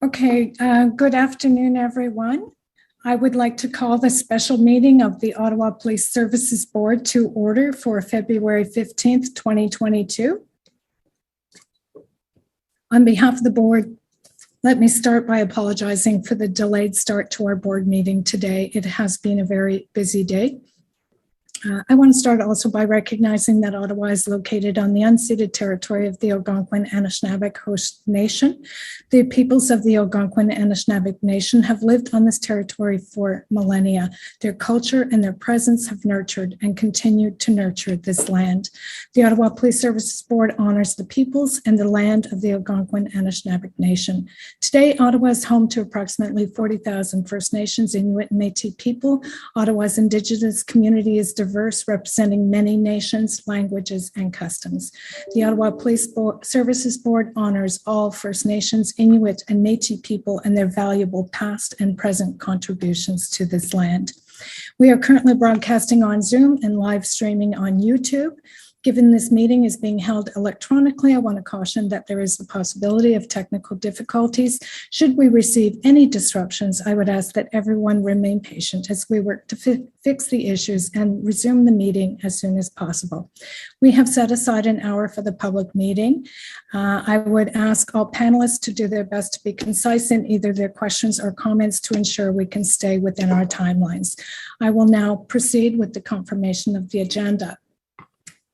Okay, good afternoon, everyone. I would like to call the special meeting of the Ottawa Police Services Board to order for February 15th, 2022. On behalf of the board, let me start by apologizing for the delayed start to our board meeting today. It has been a very busy day. I want to start also by recognizing that Ottawa is located on the unceded territory of the Algonquin-Anishinaabe Host Nation. The peoples of the Algonquin-Anishinaabe Nation have lived on this territory for millennia. Their culture and their presence have nurtured and continued to nurture this land. The Ottawa Police Services Board honors the peoples and the land of the Algonquin-Anishinaabe Nation. Today, Ottawa is home to approximately 40,000 First Nations, Inuit, and Métis people. Ottawa's Indigenous community is diverse, representing many nations, languages, and customs. The Ottawa Police Services Board honors all First Nations, Inuit, and Métis people and their valuable past and present contributions to this land. We are currently broadcasting on Zoom and live streaming on YouTube. Given this meeting is being held electronically, I want to caution that there is the possibility of technical difficulties. Should we receive any disruptions, I would ask that everyone remain patient as we work to fix the issues and resume the meeting as soon as possible. We have set aside an hour for the public meeting. I would ask all panelists to do their best to be concise in either their questions or comments to ensure we can stay within our timelines. I will now proceed with the confirmation of the agenda.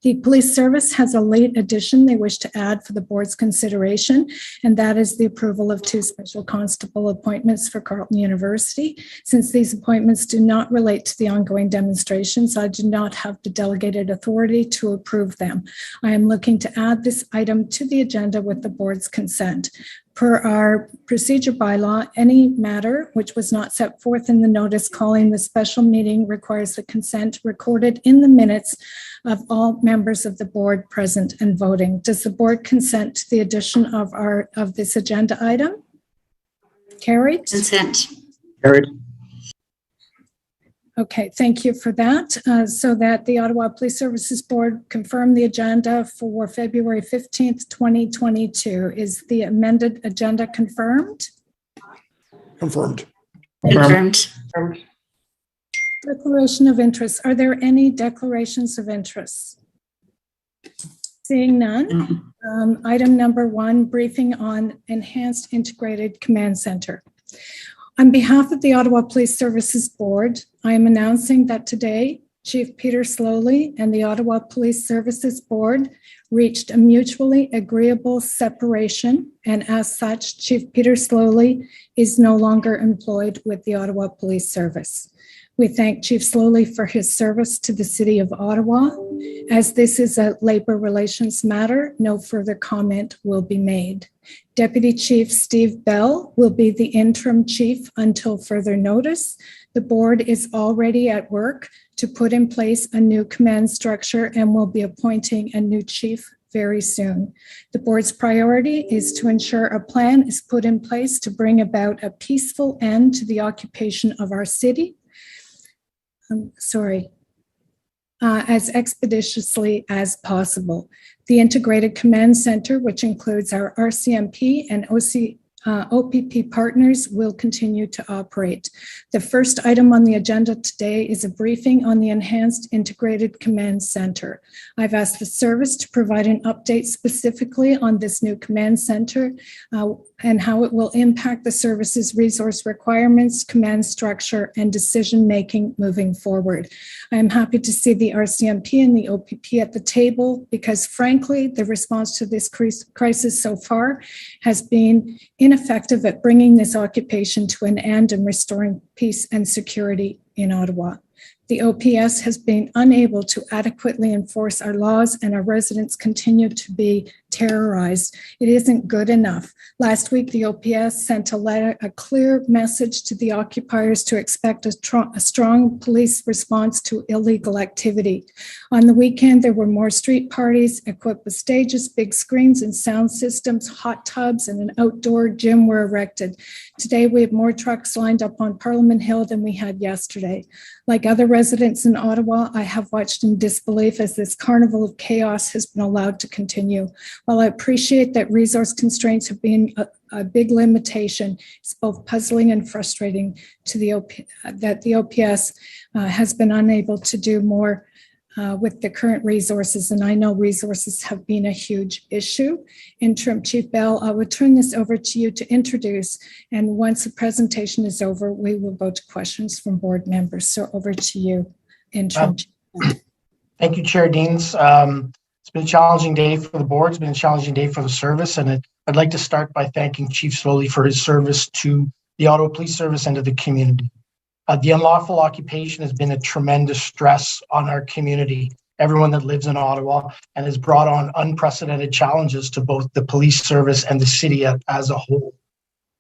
The police service has a late addition they wish to add for the board's consideration, and that is the approval of 2 special constable appointments for Carleton University. Since these appointments do not relate to the ongoing demonstrations, I do not have the delegated authority to approve them. I am looking to add this item to the agenda with the board's consent. Per our procedure bylaw, any matter which was not set forth in the notice calling the special meeting requires the consent recorded in the minutes of all members of the board present and voting. Does the board consent to the addition of this agenda item? Carried? Consent. Carried. Okay, thank you for that. So that the Ottawa Police Services Board confirmed the agenda for February 15th, 2022. Is the amended agenda confirmed? Confirmed. Confirmed. Declaration of interest. Are there any declarations of interest? Seeing none. Item number 1, briefing on Enhanced Integrated Command Center. On behalf of the Ottawa Police Services Board, I am announcing that today, Chief Peter Sloly and the Ottawa Police Services Board reached a mutually agreeable separation, and as such, Chief Peter Sloly is no longer employed with the Ottawa Police Service. We thank Chief Sloly for his service to the City of Ottawa. As this is a labor relations matter, no further comment will be made. Deputy Chief Steve Bell will be the interim chief until further notice. The board is already at work to put in place a new command structure and will be appointing a new chief very soon. The board's priority is to ensure a plan is put in place to bring about a peaceful end to the occupation of our city. As expeditiously as possible. The Integrated Command Center, which includes our RCMP and OPP partners, will continue to operate. The first item on the agenda today is a briefing on the Enhanced Integrated Command Center. I've asked the service to provide an update specifically on this new command center and how it will impact the service's resource requirements, command structure, and decision-making moving forward. I am happy to see the RCMP and the OPP at the table because, frankly, the response to this crisis so far has been ineffective at bringing this occupation to an end and restoring peace and security in Ottawa. The OPS has been unable to adequately enforce our laws, and our residents continue to be terrorized. It isn't good enough. Last week, the OPS sent a clear message to the occupiers to expect a strong police response to illegal activity. On the weekend, there were more street parties equipped with stages, big screens and sound systems, hot tubs, and an outdoor gym were erected. Today, we have more trucks lined up on Parliament Hill than we had yesterday. Like other residents in Ottawa, I have watched in disbelief as this carnival of chaos has been allowed to continue. While I appreciate that resource constraints have been a big limitation, it's both puzzling and frustrating to that the OPS has been unable to do more with the current resources, and I know resources have been a huge issue. Interim Chief Bell, I would turn this over to you to introduce, and once the presentation is over, we will go to questions from board members. So over to you, Interim Chief Bell. Thank you, Chair Deans. It's been a challenging day for the board. It's been a challenging day for the service, and I'd like to start by thanking Chief Sloly for his service to the Ottawa Police Service and to the community. The unlawful occupation has been a tremendous stress on our community, everyone that lives in Ottawa, and has brought on unprecedented challenges to both the police service and the city as a whole.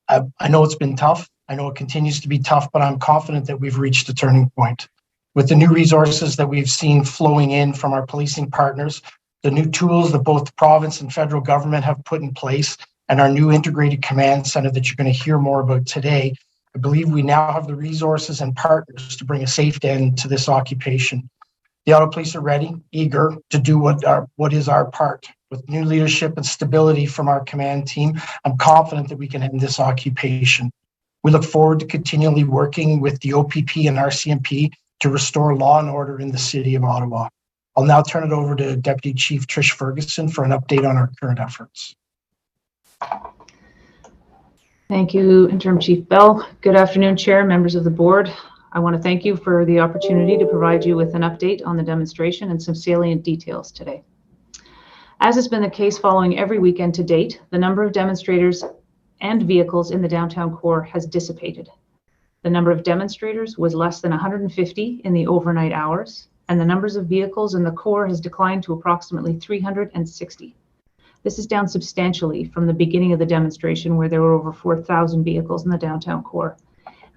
I know it's been tough. I know it continues to be tough, but I'm confident that we've reached a turning point. With the new resources that we've seen flowing in from our policing partners, the new tools that both the province and federal government have put in place, and our new integrated command center that you're going to hear more about today, I believe we now have the resources and partners to bring a safe end to this occupation. The Ottawa Police are ready, eager to do what is our part. With new leadership and stability from our command team, I'm confident that we can end this occupation. We look forward to continually working with the OPP and RCMP to restore law and order in the city of Ottawa. I'll now turn it over to Deputy Chief Trish Ferguson for an update on our current efforts. Thank you, Interim Chief Bell. Good afternoon, Chair, members of the board. I want to thank you for the opportunity to provide you with an update on the demonstration and some salient details today. As has been the case following every weekend to date, the number of demonstrators and vehicles in the downtown core has dissipated. The number of demonstrators was less than 150 in the overnight hours, and the numbers of vehicles in the core has declined to approximately 360. This is down substantially from the beginning of the demonstration, where there were over 4,000 vehicles in the downtown core.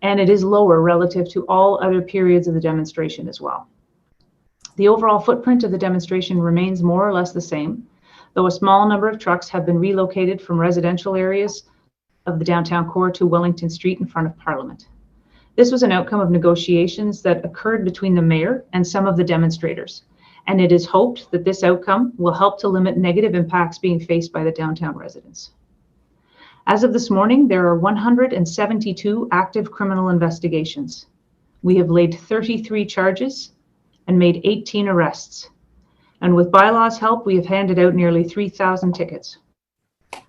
And it is lower relative to all other periods of the demonstration as well. The overall footprint of the demonstration remains more or less the same, though a small number of trucks have been relocated from residential areas of the downtown core to Wellington Street in front of Parliament. This was an outcome of negotiations that occurred between the mayor and some of the demonstrators, and it is hoped that this outcome will help to limit negative impacts being faced by the downtown residents. As of this morning, there are 172 active criminal investigations. We have laid 33 charges and made 18 arrests. And with bylaws help, we have handed out nearly 3,000 tickets.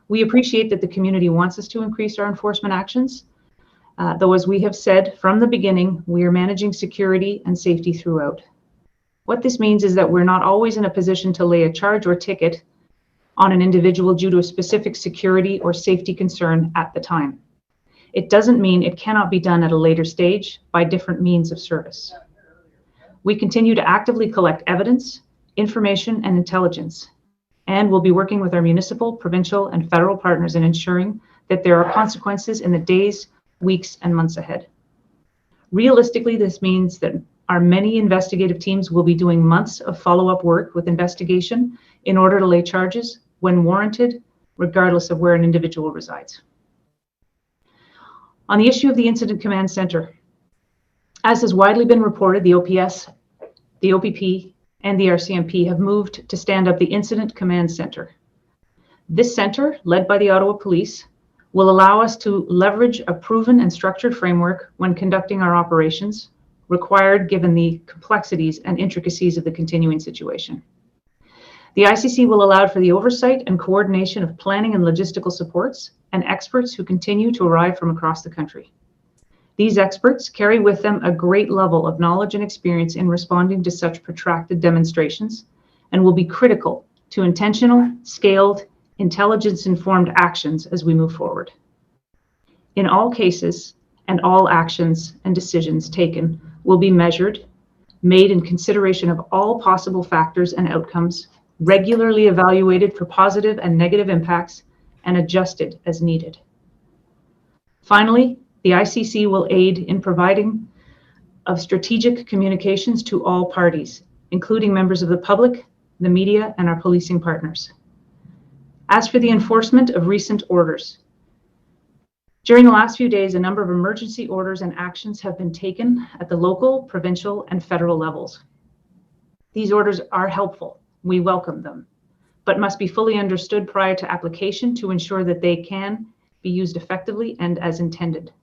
We appreciate that the community wants us to increase our enforcement actions, though as we have said from the beginning, we are managing security and safety throughout. What this means is that we're not always in a position to lay a charge or ticket on an individual due to a specific security or safety concern at the time. It doesn't mean it cannot be done at a later stage by different means of service. We continue to actively collect evidence, information, and intelligence, and we'll be working with our municipal, provincial, and federal partners in ensuring that there are consequences in the days, weeks, and months ahead. Realistically, this means that our many investigative teams will be doing months of follow-up work with investigation in order to lay charges when warranted, regardless of where an individual resides. On the issue of the Incident Command Center, as has widely been reported, the OPS, the OPP, and the RCMP have moved to stand up the Incident Command Center. This center, led by the Ottawa Police, will allow us to leverage a proven and structured framework when conducting our operations, required given the complexities and intricacies of the continuing situation. The ICC will allow for the oversight and coordination of planning and logistical supports and experts who continue to arrive from across the country. These experts carry with them a great level of knowledge and experience in responding to such protracted demonstrations and will be critical to intentional, scaled, intelligence-informed actions as we move forward. In all cases, and all actions and decisions taken will be measured, made in consideration of all possible factors and outcomes, regularly evaluated for positive and negative impacts, and adjusted as needed. Finally, the ICC will aid in providing of strategic communications to all parties, including members of the public, the media, and our policing partners. As for the enforcement of recent orders, During the last few days, a number of emergency orders and actions have been taken at the local, provincial, and federal levels. These orders are helpful. We welcome them, but must be fully understood prior to application to ensure that they can be used effectively and as intended.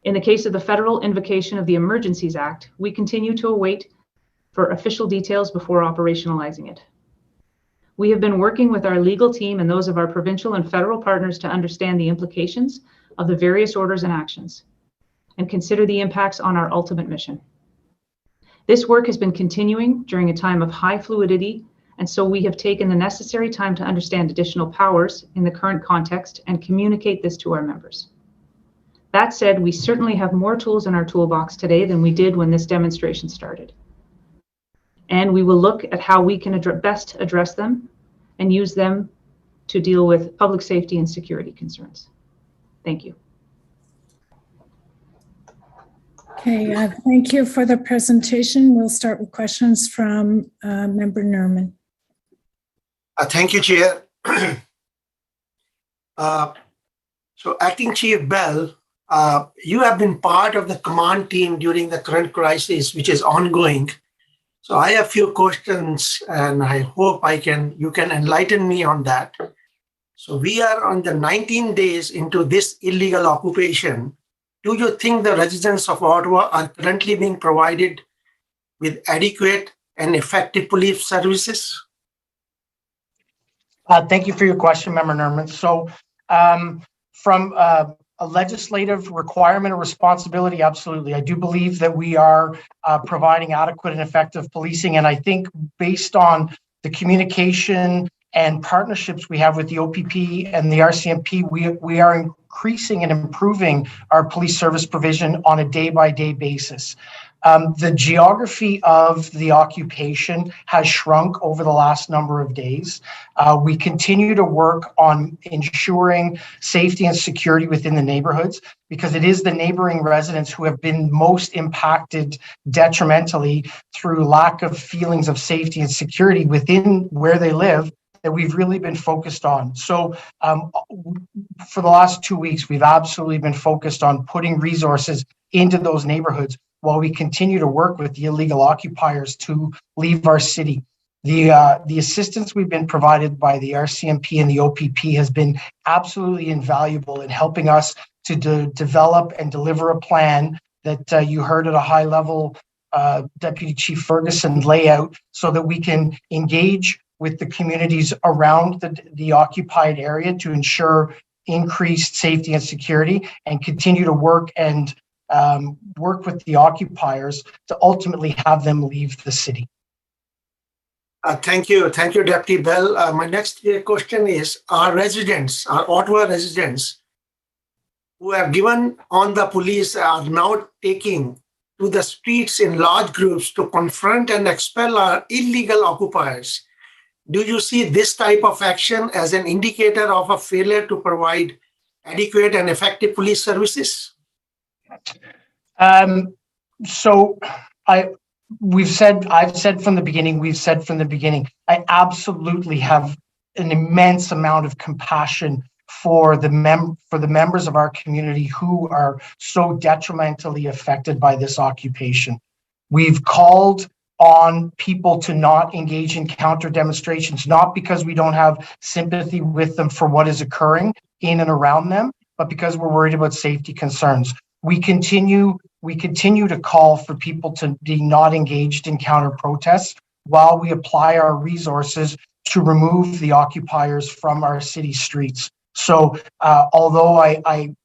In the case of the federal invocation of the Emergencies Act, we continue to await for official details before operationalizing it. We have been working with our legal team and those of our provincial and federal partners to understand the implications of the various orders and actions and consider the impacts on our ultimate mission. This work has been continuing during a time of high fluidity, and so we have taken the necessary time to understand additional powers in the current context and communicate this to our members. That said, we certainly have more tools in our toolbox today than we did when this demonstration started. And we will look at how we can best address them and use them to deal with public safety and security concerns. Thank you. Okay, thank you for the presentation. We'll start with questions from Member Nerman. Thank you, Chair. So, Acting Chief Bell, you have been part of the command team during the current crisis, which is ongoing. So I have a few questions, and I hope you can enlighten me on that. So we are on the 19 days into this illegal occupation. Do you think the residents of Ottawa are currently being provided with adequate and effective police services? Thank you for your question, Member Nerman. So from a legislative requirement or responsibility, absolutely. I do believe that we are providing adequate and effective policing. And I think based on the communication and partnerships we have with the OPP and the RCMP, we are increasing and improving our police service provision on a day-by-day basis. The geography of the occupation has shrunk over the last number of days. We continue to work on ensuring safety and security within the neighborhoods, because it is the neighboring residents who have been most impacted detrimentally through lack of feelings of safety and security within where they live that we've really been focused on. So for the last 2 weeks, we've absolutely been focused on putting resources into those neighborhoods while we continue to work with the illegal occupiers to leave our city. The assistance we've been provided by the RCMP and the OPP has been absolutely invaluable in helping us to develop and deliver a plan that you heard at a high level Deputy Chief Ferguson lay out, so that we can engage with the communities around the occupied area to ensure increased safety and security, and continue to work with the occupiers to ultimately have them leave the city. Thank you, Deputy Bell. My next question is, our Ottawa residents who have given on the police are now taking to the streets in large groups to confront and expel our illegal occupiers. Do you see this type of action as an indicator of a failure to provide adequate and effective police services? I've said from the beginning, I absolutely have an immense amount of compassion for the members of our community who are so detrimentally affected by this occupation. We've called on people to not engage in counter demonstrations, not because we don't have sympathy with them for what is occurring in and around them, but because we're worried about safety concerns. We continue to call for people to be not engaged in counter protests while we apply our resources to remove the occupiers from our city streets. So although I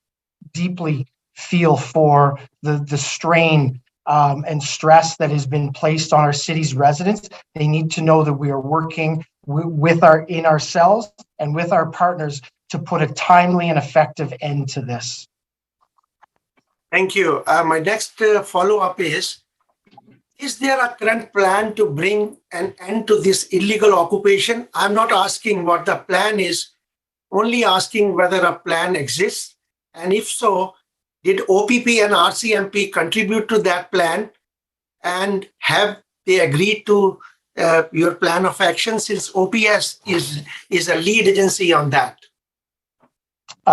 deeply feel for the strain and stress that has been placed on our city's residents, they need to know that we are working in ourselves and with our partners to put a timely and effective end to this. Thank you. My next follow-up is there a current plan to bring an end to this illegal occupation? I'm not asking what the plan is, only asking whether a plan exists. And if so, did OPP and RCMP contribute to that plan? And have they agreed to your plan of action, since OPS is a lead agency on that?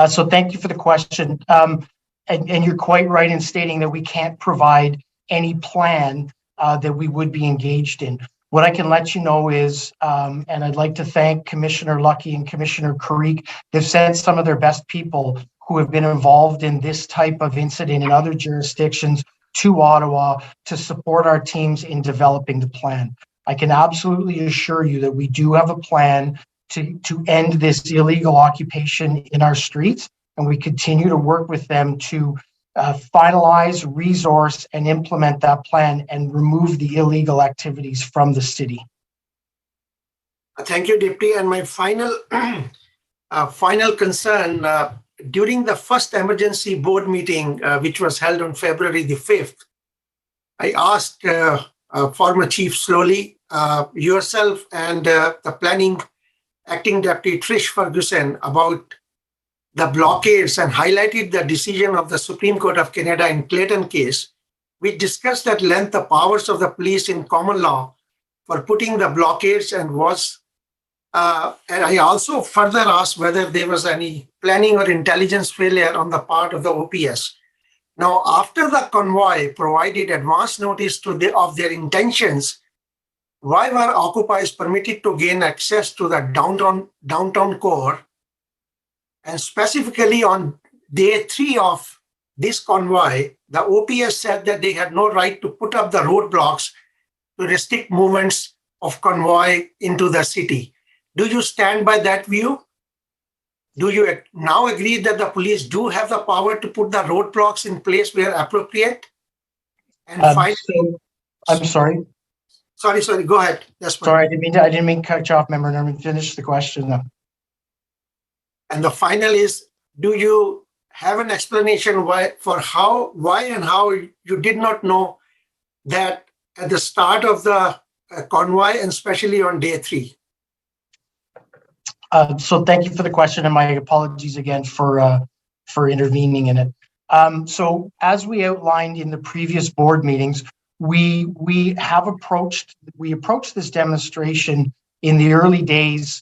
So thank you for the question. And you're quite right in stating that we can't provide any plan that we would be engaged in. What I can let you know is, and I'd like to thank Commissioner Lucky and Commissioner Karik. They've sent some of their best people who have been involved in this type of incident in other jurisdictions to Ottawa to support our teams in developing the plan. I can absolutely assure you that we do have a plan to end this illegal occupation in our streets, and we continue to work with them to finalize, resource, and implement that plan and remove the illegal activities from the city. Thank you, Deputy. And my final final concern, during the first emergency board meeting, which was held on February the 5th, I asked former Chief Sloly, yourself and the planning acting Deputy Trish Ferguson about the blockades and highlighted the decision of the Supreme Court of Canada in Clayton case, which discussed at length the powers of the police in common law for putting the blockades and was, and I also further asked whether there was any planning or intelligence failure on the part of the OPS. Now, after the convoy provided advance notice to of their intentions, why were occupiers permitted to gain access to the downtown core? And specifically on day 3 of this convoy, the OPS said that they had no right to put up the roadblocks to restrict movements of convoy into the city. Do you stand by that view? Do you now agree that the police do have the power to put the roadblocks in place where appropriate? And finally, I'm sorry. Sorry, go ahead. That's fine. Sorry, I didn't mean to cut you off, Member Norman. Finish the question though. And the final is, do you have an explanation why and how you did not know that at the start of the convoy and especially on day 3? So thank you for the question, and my apologies again for intervening in it. So as we outlined in the previous board meetings, we approached this demonstration in the early days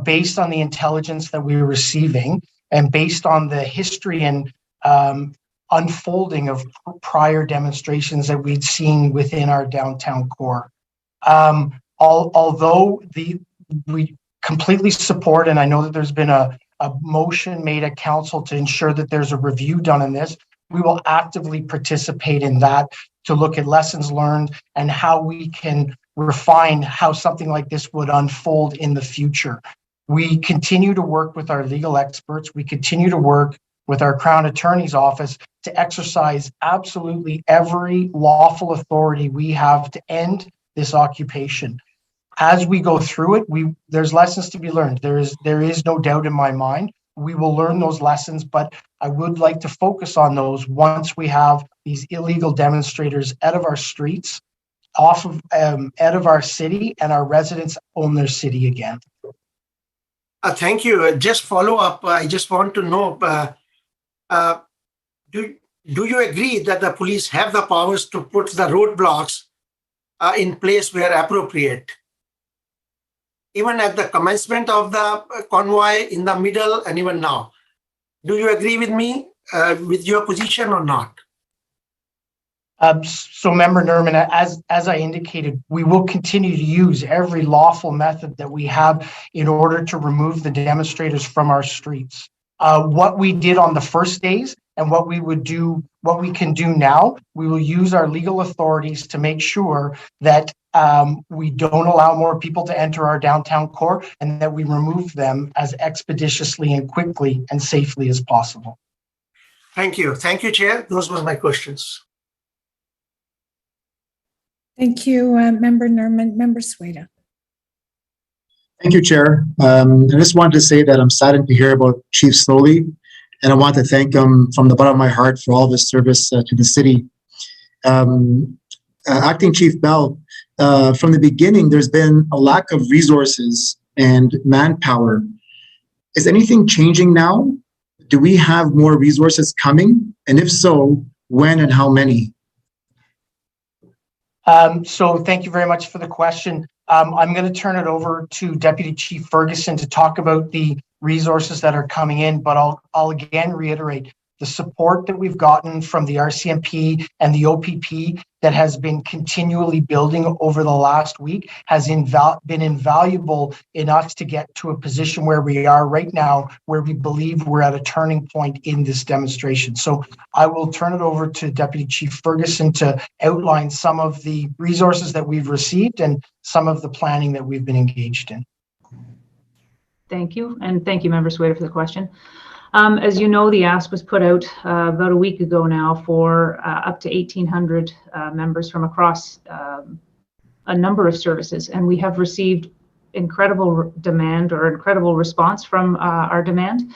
based on the intelligence that we were receiving and based on the history and unfolding of prior demonstrations that we'd seen within our downtown core. Although we completely support, and I know that there's been a motion made at council to ensure that there's a review done in this, we will actively participate in that to look at lessons learned and how we can refine how something like this would unfold in the future. We continue to work with our legal experts. We continue to work with our Crown Attorney's Office to exercise absolutely every lawful authority we have to end this occupation. As we go through it, there's lessons to be learned. There is no doubt in my mind. We will learn those lessons, but I would like to focus on those once we have these illegal demonstrators out of our streets, out of our city, and our residents own their city again. Thank you. Just follow up. I just want to know, do you agree that the police have the powers to put the roadblocks in place where appropriate? Even at the commencement of the convoy, in the middle, and even now. Do you agree with me, with your position or not? So Member Nerman, as I indicated, we will continue to use every lawful method that we have in order to remove the demonstrators from our streets. What we did on the first days and what we can do now, we will use our legal authorities to make sure that we don't allow more people to enter our downtown core and that we remove them as expeditiously and quickly and safely as possible. Thank you. Thank you, Chair. Those were my questions. Thank you, Member Nerman. Member Sweda. Thank you, Chair. I just wanted to say that I'm saddened to hear about Chief Sloly, and I want to thank him from the bottom of my heart for all of his service to the city. Acting Chief Bell, from the beginning, there's been a lack of resources and manpower. Is anything changing now? Do we have more resources coming? And if so, when and how many? So thank you very much for the question. I'm going to turn it over to Deputy Chief Ferguson to talk about the resources that are coming in, but I'll again reiterate the support that we've gotten from the RCMP and the OPP that has been continually building over the last week has been invaluable in us to get to a position where we are right now, where we believe we're at a turning point in this demonstration. So I will turn it over to Deputy Chief Ferguson to outline some of the resources that we've received and some of the planning that we've been engaged in. Thank you. And thank you, Member Swader, for the question. As you know, the ask was put out about a week ago now for up to 1,800 members from across a number of services, and we have received incredible demand or incredible response from our demand.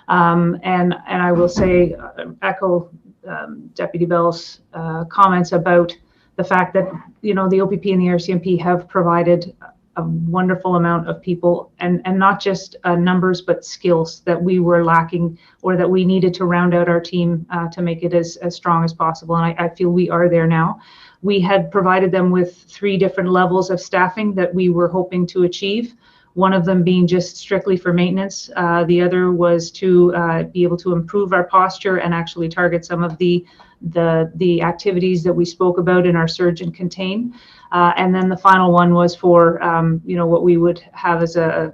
And I will say, echo Deputy Bell's comments about the fact that, you know, the OPP and the RCMP have provided a wonderful amount of people, and not just numbers, but skills that we were lacking or that we needed to round out our team to make it as strong as possible. And I feel we are there now. We had provided them with 3 different levels of staffing that we were hoping to achieve. One of them being just strictly for maintenance. The other was to be able to improve our posture and actually target some of the activities that we spoke about in our surge and contain. And then the final one was for, you know, what we would have as an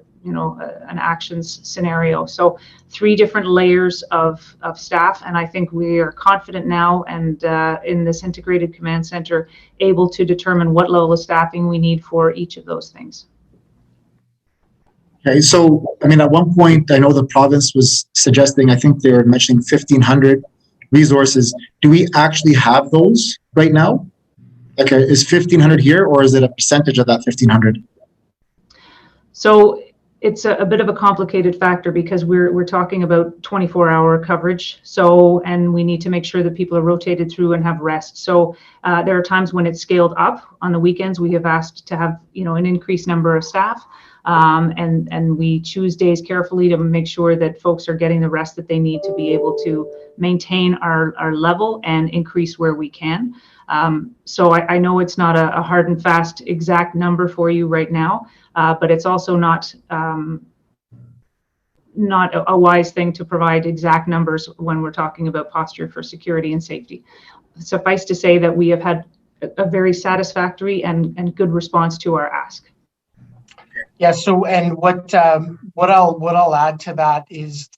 actions scenario. So 3 different layers of staff. And I think we are confident now and in this integrated command center, able to determine what level of staffing we need for each of those things. Okay, so, I mean, at one point, I know the province was suggesting, I think they were mentioning 1,500 resources. Do we actually have those right now? Okay, is 1,500 here, or is it a percentage of that 1,500? So it's a bit of a complicated factor because we're talking about 24-hour coverage. So, and we need to make sure that people are rotated through and have rest. So there are times when it's scaled up. On the weekends, we have asked to have, you know, an increased number of staff. And we choose days carefully to make sure that folks are getting the rest that they need to be able to maintain our level and increase where we can. So I know it's not a hard and fast exact number for you right now, but it's also not a wise thing to provide exact numbers when we're talking about posture for security and safety. Suffice to say that we have had a very satisfactory and good response to our ask. Yeah. So, and what I'll add to that is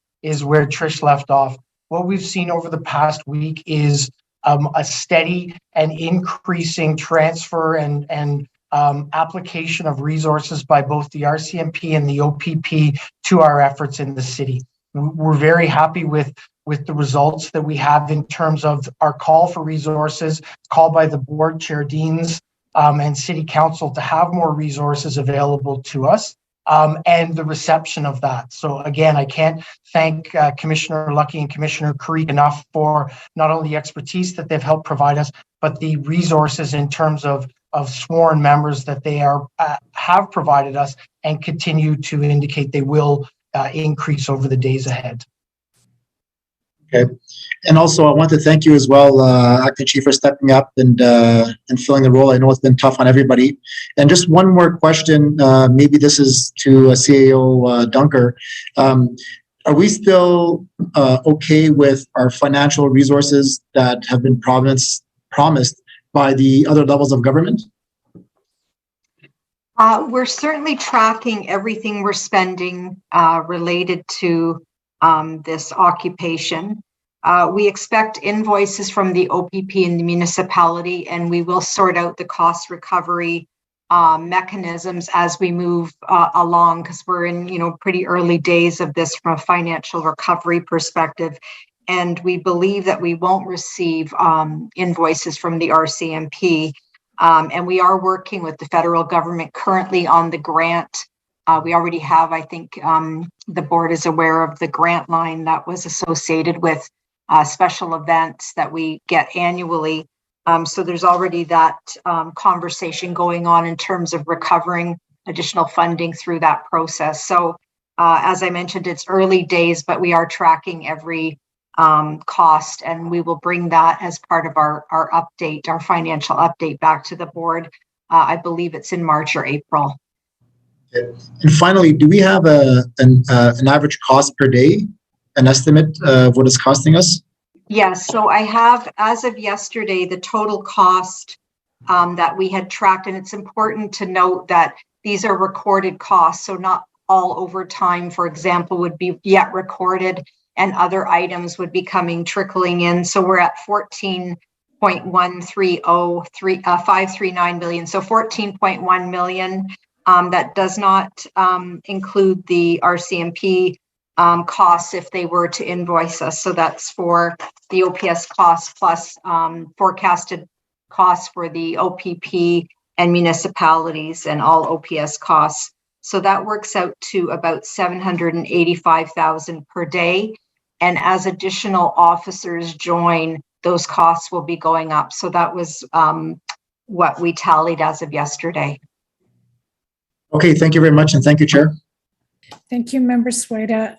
where Trish left off. What we've seen over the past week is a steady and increasing transfer and application of resources by both the RCMP and the OPP to our efforts in the city. We're very happy with the results that we have in terms of our call for resources, called by the board, Chair Deans, and City Council to have more resources available to us, and the reception of that. So again, I can't thank Commissioner Lucky and Commissioner Creek enough for not only the expertise that they've helped provide us, but the resources in terms of sworn members that they have provided us and continue to indicate they will increase over the days ahead. Okay. And also, I want to thank you as well, Acting Chief, for stepping up and filling the role. I know it's been tough on everybody. And just one more question, maybe this is to CAO Dunker. Are we still okay with our financial resources that have been promised by the other levels of government? We're certainly tracking everything we're spending related to this occupation. We expect invoices from the OPP and the municipality, and we will sort out the cost recovery mechanisms as we move along, because we're in, you know, pretty early days of this from a financial recovery perspective. And we believe that we won't receive invoices from the RCMP. And we are working with the federal government currently on the grant. We already have, I think the board is aware of the grant line that was associated with special events that we get annually. So there's already that conversation going on in terms of recovering additional funding through that process. So as I mentioned, it's early days, but we are tracking every cost, and we will bring that as part of our update, our financial update back to the board. I believe it's in March or April. And finally, do we have an average cost per day, an estimate of what it's costing us? Yes, so I have, as of yesterday, the total cost that we had tracked, and it's important to note that these are recorded costs, so not all overtime, for example, would be yet recorded, and other items would be trickling in. So we're at 14.130539 billion, so 14.1 million. That does not include the RCMP costs if they were to invoice us. So that's for the OPS costs plus forecasted costs for the OPP and municipalities and all OPS costs. So that works out to about 785,000 per day. And as additional officers join, those costs will be going up. So that was what we tallied as of yesterday. Okay, thank you very much, and thank you, Chair. Thank you, Member Sueda.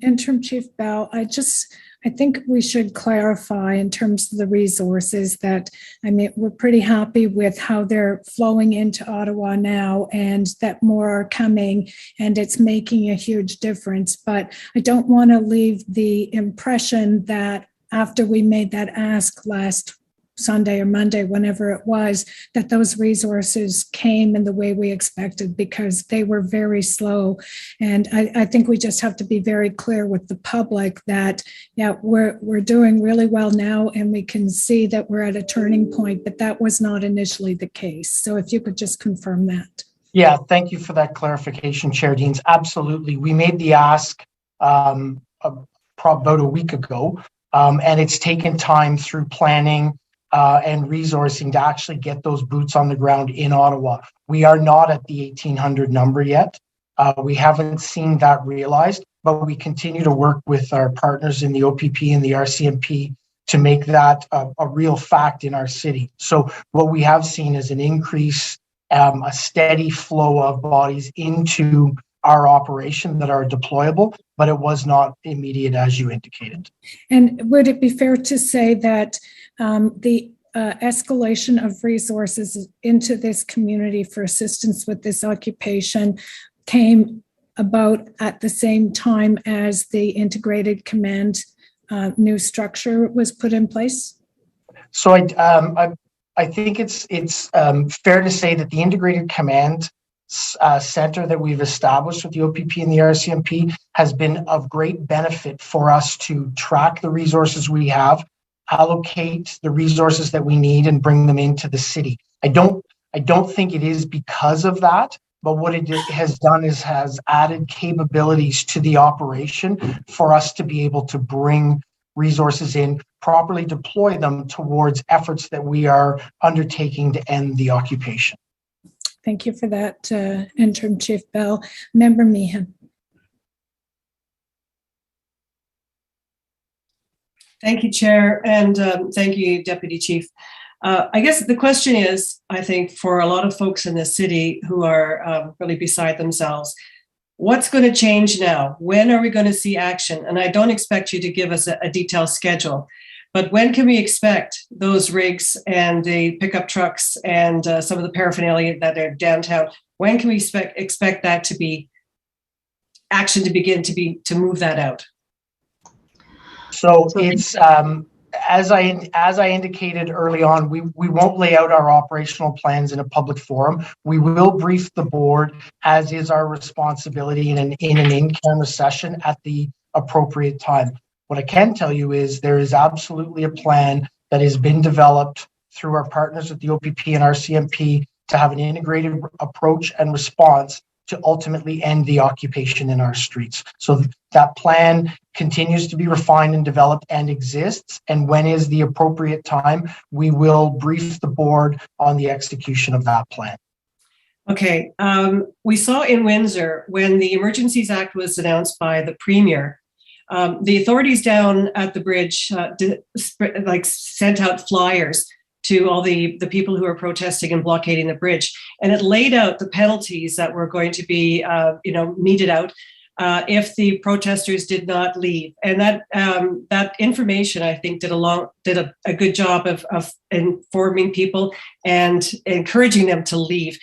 Interim Chief Bell, I think we should clarify in terms of the resources that, we're pretty happy with how they're flowing into Ottawa now and that more are coming and it's making a huge difference. But I don't want to leave the impression that after we made that ask last Sunday or Monday, whenever it was, that those resources came in the way we expected, because they were very slow. And I think we just have to be very clear with the public that, yeah, we're doing really well now, and we can see that we're at a turning point, but that was not initially the case. So if you could just confirm that. Yeah, thank you for that clarification, Chair Deans. Absolutely. We made the ask about a week ago, and it's taken time through planning and resourcing to actually get those boots on the ground in Ottawa. We are not at the 1,800 number yet. We haven't seen that realized, but we continue to work with our partners in the OPP and the RCMP to make that a real fact in our city. So what we have seen is an increase, a steady flow of bodies into our operation that are deployable, but it was not immediate, as you indicated. And would it be fair to say that the escalation of resources into this community for assistance with this occupation came about at the same time as the integrated command new structure was put in place? So I think it's fair to say that the integrated command center that we've established with the OPP and the RCMP has been of great benefit for us to track the resources we have, allocate the resources that we need, and bring them into the city. I don't think it is because of that, but what it has done is has added capabilities to the operation for us to be able to bring resources in, properly deploy them towards efforts that we are undertaking to end the occupation. Thank you for that, Interim Chief Bell. Member Meehan. Thank you, Chair, and thank you, Deputy Chief. I guess the question is, I think, for a lot of folks in the city who are really beside themselves, what's going to change now? When are we going to see action? And I don't expect you to give us a detailed schedule, but when can we expect those rigs and the pickup trucks and some of the paraphernalia that are downtown? When can we expect that to be action to begin to move that out? So it's as I indicated early on, we won't lay out our operational plans in a public forum. We will brief the board, as is our responsibility, in an in-camera session at the appropriate time. What I can tell you is there is absolutely a plan that has been developed through our partners at the OPP and RCMP to have an integrated approach and response to ultimately end the occupation in our streets. So that plan continues to be refined and developed and exists. And when is the appropriate time, we will brief the board on the execution of that plan. Okay. We saw in Windsor, when the Emergencies Act was announced by the Premier, the authorities down at the bridge sent out flyers to all the people who are protesting and blockading the bridge. And it laid out the penalties that were going to be, meted out if the protesters did not leave. And that information, I think, did a good job of informing people and encouraging them to leave.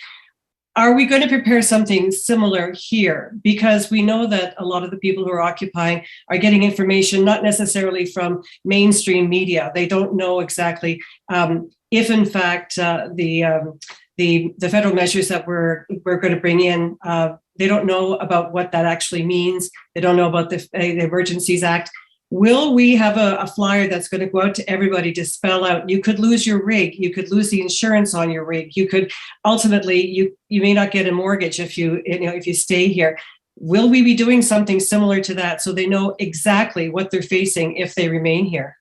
Are we going to prepare something similar here? Because we know that a lot of the people who are occupying are getting information not necessarily from mainstream media. They don't know exactly if, in fact, the federal measures that we're going to bring in, they don't know about what that actually means. They don't know about the Emergencies Act. Will we have a flyer that's going to go out to everybody to spell out, you could lose your rig, you could lose the insurance on your rig, you could ultimately, you may not get a mortgage if you stay here. Will we be doing something similar to that so they know exactly what they're facing if they remain here?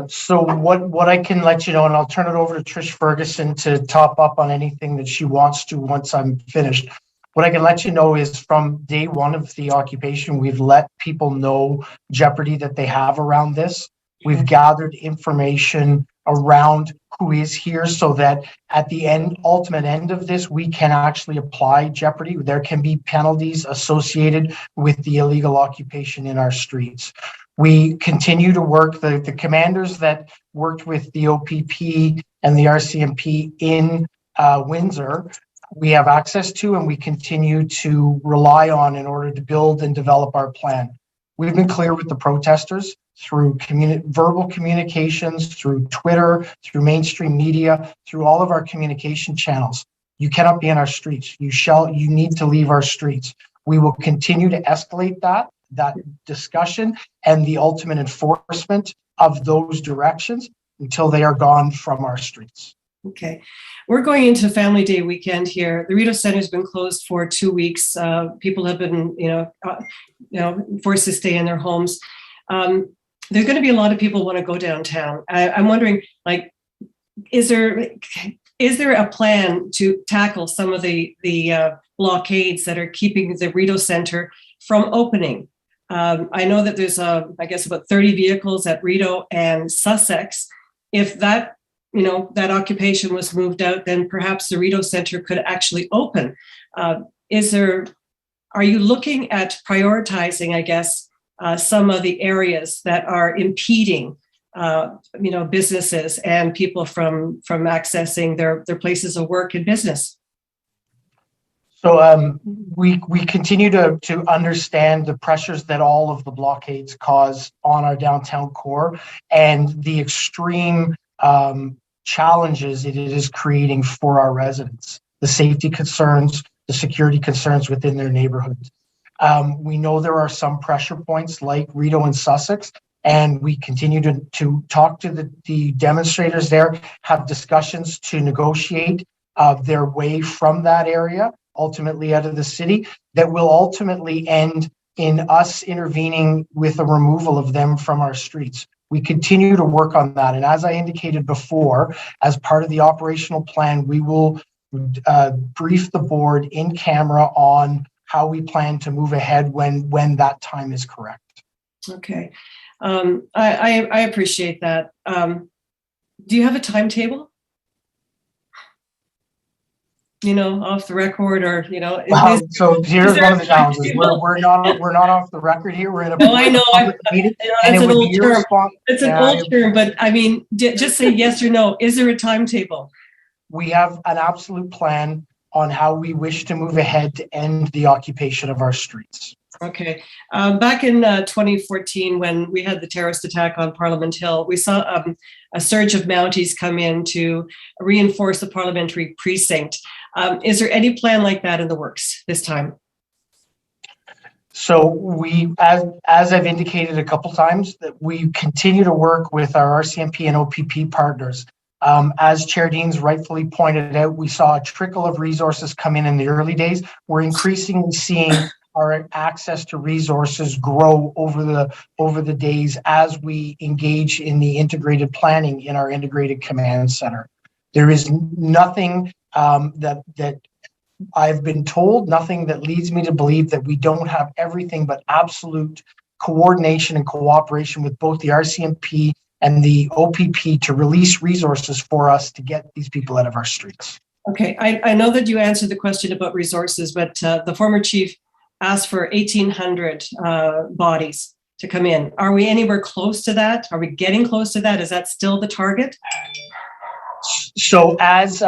So what I can let you know, and I'll turn it over to Trish Ferguson to top up on anything that she wants to once I'm finished. What I can let you know is from day one of the occupation, we've let people know jeopardy that they have around this. We've gathered information around who is here so that at the ultimate end of this, we can actually apply jeopardy. There can be penalties associated with the illegal occupation in our streets. We continue to work, the commanders that worked with the OPP and the RCMP in Windsor, we have access to and we continue to rely on in order to build and develop our plan. We've been clear with the protesters through verbal communications, through Twitter, through mainstream media, through all of our communication channels. You cannot be in our streets. You need to leave our streets. We will continue to escalate that discussion and the ultimate enforcement of those directions until they are gone from our streets. Okay. We're going into Family Day weekend here. The Rideau Centre has been closed for 2 weeks. People have been, forced to stay in their homes. There's going to be a lot of people who want to go downtown. I'm wondering, is there a plan to tackle some of the blockades that are keeping the Rideau Centre from opening? I know that there's, about 30 vehicles at Rideau and Sussex. If that occupation was moved out, then perhaps the Rideau Centre could actually open. Are you looking at prioritizing, some of the areas that are impeding, businesses and people from accessing their places of work and business? So we continue to understand the pressures that all of the blockades cause on our downtown core and the extreme challenges it is creating for our residents, the safety concerns, the security concerns within their neighborhoods. We know there are some pressure points like Rideau and Sussex, and we continue to talk to the demonstrators there, have discussions to negotiate their way from that area, ultimately out of the city, that will ultimately end in us intervening with a removal of them from our streets. We continue to work on that. And as I indicated before, as part of the operational plan, we will brief the board in camera on how we plan to move ahead when that time is correct. Okay. I appreciate that. Do you have a timetable? Off the record, or so here's one of the challenges. We're not off the record here. We're in a public meeting, and it would be your response. It's an old term, but I mean, just say yes or no. Is there a timetable? We have an absolute plan on how we wish to move ahead to end the occupation of our streets. Okay. Back in 2014, when we had the terrorist attack on Parliament Hill, we saw a surge of Mounties come in to reinforce the parliamentary precinct. Is there any plan like that in the works this time? So we, as I've indicated a couple times, that we continue to work with our RCMP and OPP partners. As Chair Deans rightfully pointed out, we saw a trickle of resources come in the early days. We're increasingly seeing our access to resources grow over the days as we engage in the integrated planning in our integrated command center. There is nothing that I've been told, nothing that leads me to believe that we don't have everything but absolute coordination and cooperation with both the RCMP and the OPP to release resources for us to get these people out of our streets. Okay, I know that you answered the question about resources, but the former chief asked for 1,800 bodies to come in. Are we anywhere close to that? Are we getting close to that? Is that still the target? So as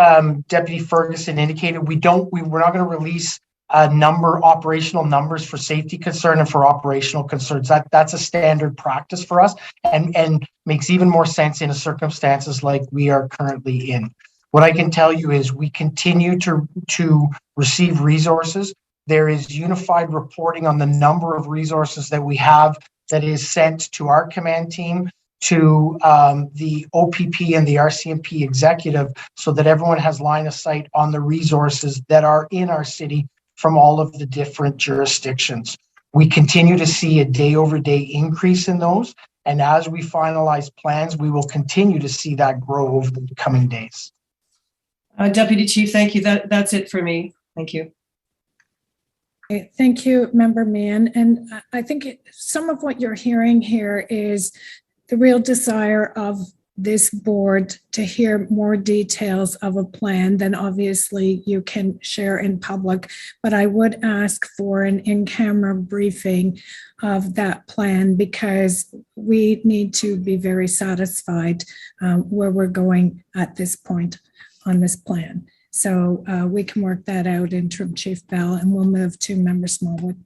Deputy Ferguson indicated, we're not going to release operational numbers for safety concern and for operational concerns. That's a standard practice for us and makes even more sense in circumstances like we are currently in. What I can tell you is we continue to receive resources. There is unified reporting on the number of resources that we have that is sent to our command team, to the OPP and the RCMP executive, so that everyone has line of sight on the resources that are in our city from all of the different jurisdictions. We continue to see a day-over-day increase in those, and as we finalize plans, we will continue to see that grow over the coming days. Deputy Chief, thank you. That's it for me. Thank you. Okay, thank you, Member Mann. And I think some of what you're hearing here is the real desire of this board to hear more details of a plan than obviously you can share in public. But I would ask for an in-camera briefing of that plan, because we need to be very satisfied where we're going at this point on this plan. So we can work that out, Interim Chief Bell, and we'll move to Member Smallwood.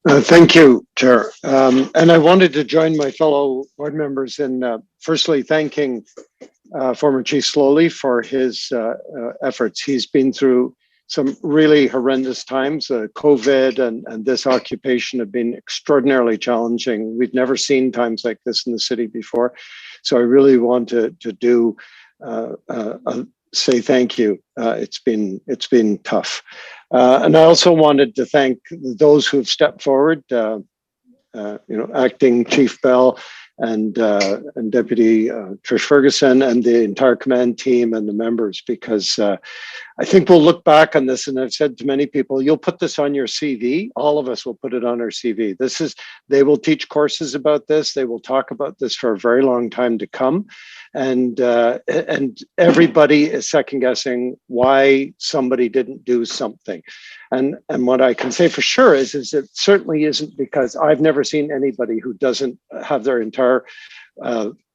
Thank you, Chair. And I wanted to join my fellow board members in firstly thanking former Chief Sloly for his efforts. He's been through some really horrendous times. COVID and this occupation have been extraordinarily challenging. We've never seen times like this in the city before. So I really want to say thank you. It's been tough. And I also wanted to thank those who have stepped forward, Acting Chief Bell and Deputy Trish Ferguson and the entire command team and the members, because I think we'll look back on this, and I've said to many people, you'll put this on your CV. All of us will put it on our CV. They will teach courses about this. They will talk about this for a very long time to come. And everybody is second guessing why somebody didn't do something. And what I can say for sure is it certainly isn't because I've never seen anybody who doesn't have their entire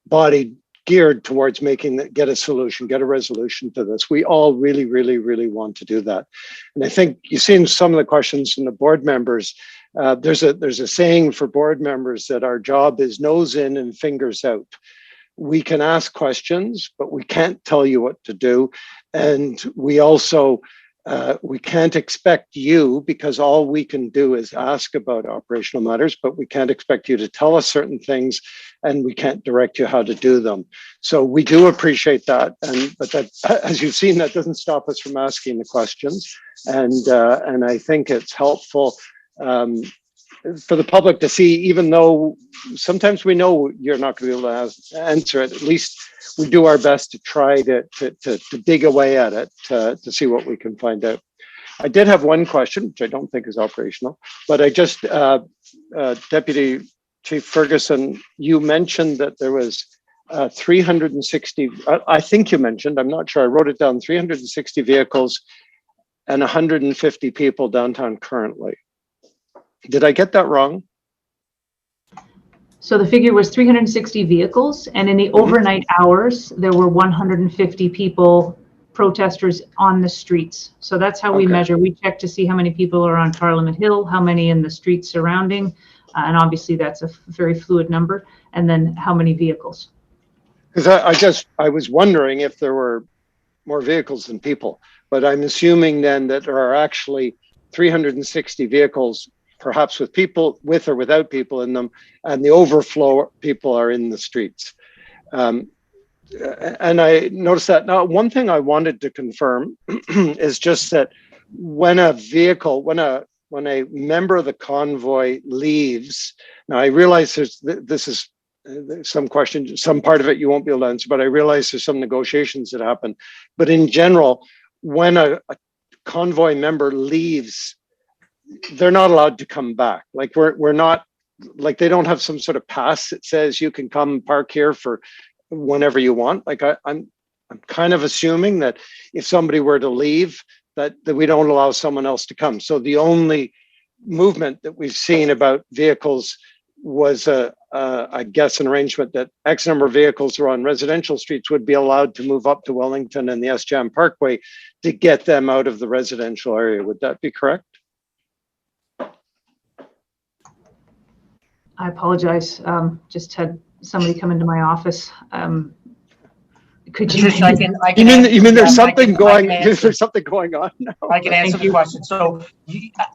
body geared towards get a resolution to this. We all really, really, really want to do that. And I think you've seen some of the questions from the board members. There's a saying for board members that our job is nose in and fingers out. We can ask questions, but we can't tell you what to do. And we also, we can't expect you, because all we can do is ask about operational matters, but we can't expect you to tell us certain things, and we can't direct you how to do them. So we do appreciate that. But that, as you've seen, that doesn't stop us from asking the questions. And I think it's helpful for the public to see, even though sometimes we know you're not going to be able to answer it, at least we do our best to try to dig away at it to see what we can find out. I did have one question, which I don't think is operational, but I just, Deputy Chief Ferguson, you mentioned that there was 360, I think you mentioned, I'm not sure, I wrote it down, 360 vehicles and 150 people downtown currently. Did I get that wrong? So the figure was 360 vehicles, and in the overnight hours, there were 150 people, protesters on the streets. So that's how we measure. We check to see how many people are on Parliament Hill, how many in the streets surrounding, and obviously that's a very fluid number, and then how many vehicles. Because I was wondering if there were more vehicles than people, but I'm assuming then that there are actually 360 vehicles, perhaps with people, with or without people in them, and the overflow people are in the streets. And I noticed that. Now, one thing I wanted to confirm is just that when a vehicle, when a member of the convoy leaves, now I realize this is some question, some part of it you won't be able to answer, but I realize there's some negotiations that happen. But in general, when a convoy member leaves, they're not allowed to come back. Like we're not, like they don't have some sort of pass that says you can come park here for whenever you want. Like I'm kind of assuming that if somebody were to leave, that we don't allow someone else to come. So the only movement that we've seen about vehicles was a I guess, an arrangement that X number of vehicles who are on residential streets would be allowed to move up to Wellington and the SJAM Parkway to get them out of the residential area. Would that be correct? I apologize. Just had somebody come into my office. Could you? I You mean there's something going? There's something going on now? I can answer the question. So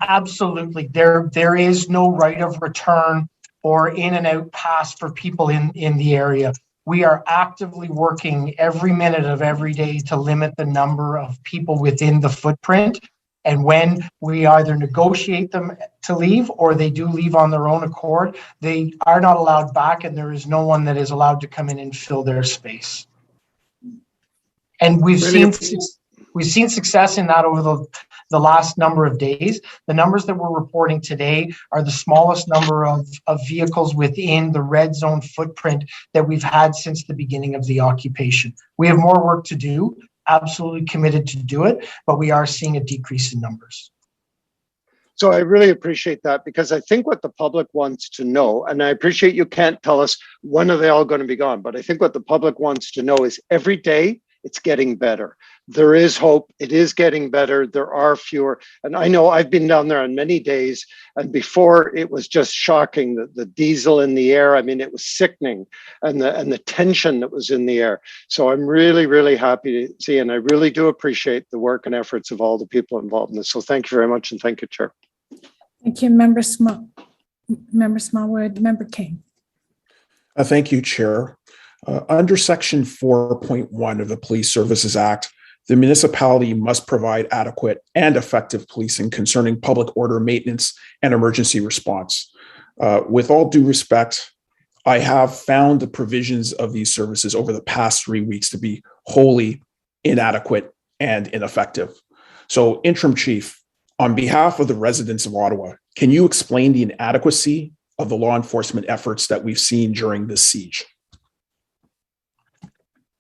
absolutely, there is no right of return or in and out pass for people in the area. We are actively working every minute of every day to limit the number of people within the footprint. And when we either negotiate them to leave or they do leave on their own accord, they are not allowed back, and there is no one that is allowed to come in and fill their space. And we've seen success in that over the last number of days. The numbers that we're reporting today are the smallest number of vehicles within the red zone footprint that we've had since the beginning of the occupation. We have more work to do, absolutely committed to do it, but we are seeing a decrease in numbers. So I really appreciate that, because I think what the public wants to know, and I appreciate you can't tell us when are they all going to be gone, but I think what the public wants to know is every day it's getting better. There is hope. It is getting better. There are fewer. And I know I've been down there on many days, and before it was just shocking, the diesel in the air. I mean, it was sickening, and the tension that was in the air. So I'm really, really happy to see, and I really do appreciate the work and efforts of all the people involved in this. So thank you very much, and thank you, Chair. Thank you, Member Smallwood. Member King. Thank you, Chair. Under Section 4.1 of the Police Services Act, the municipality must provide adequate and effective policing concerning public order maintenance and emergency response. With all due respect, I have found the provisions of these services over the past 3 weeks to be wholly inadequate and ineffective. So, Interim Chief, on behalf of the residents of Ottawa, can you explain the inadequacy of the law enforcement efforts that we've seen during this siege?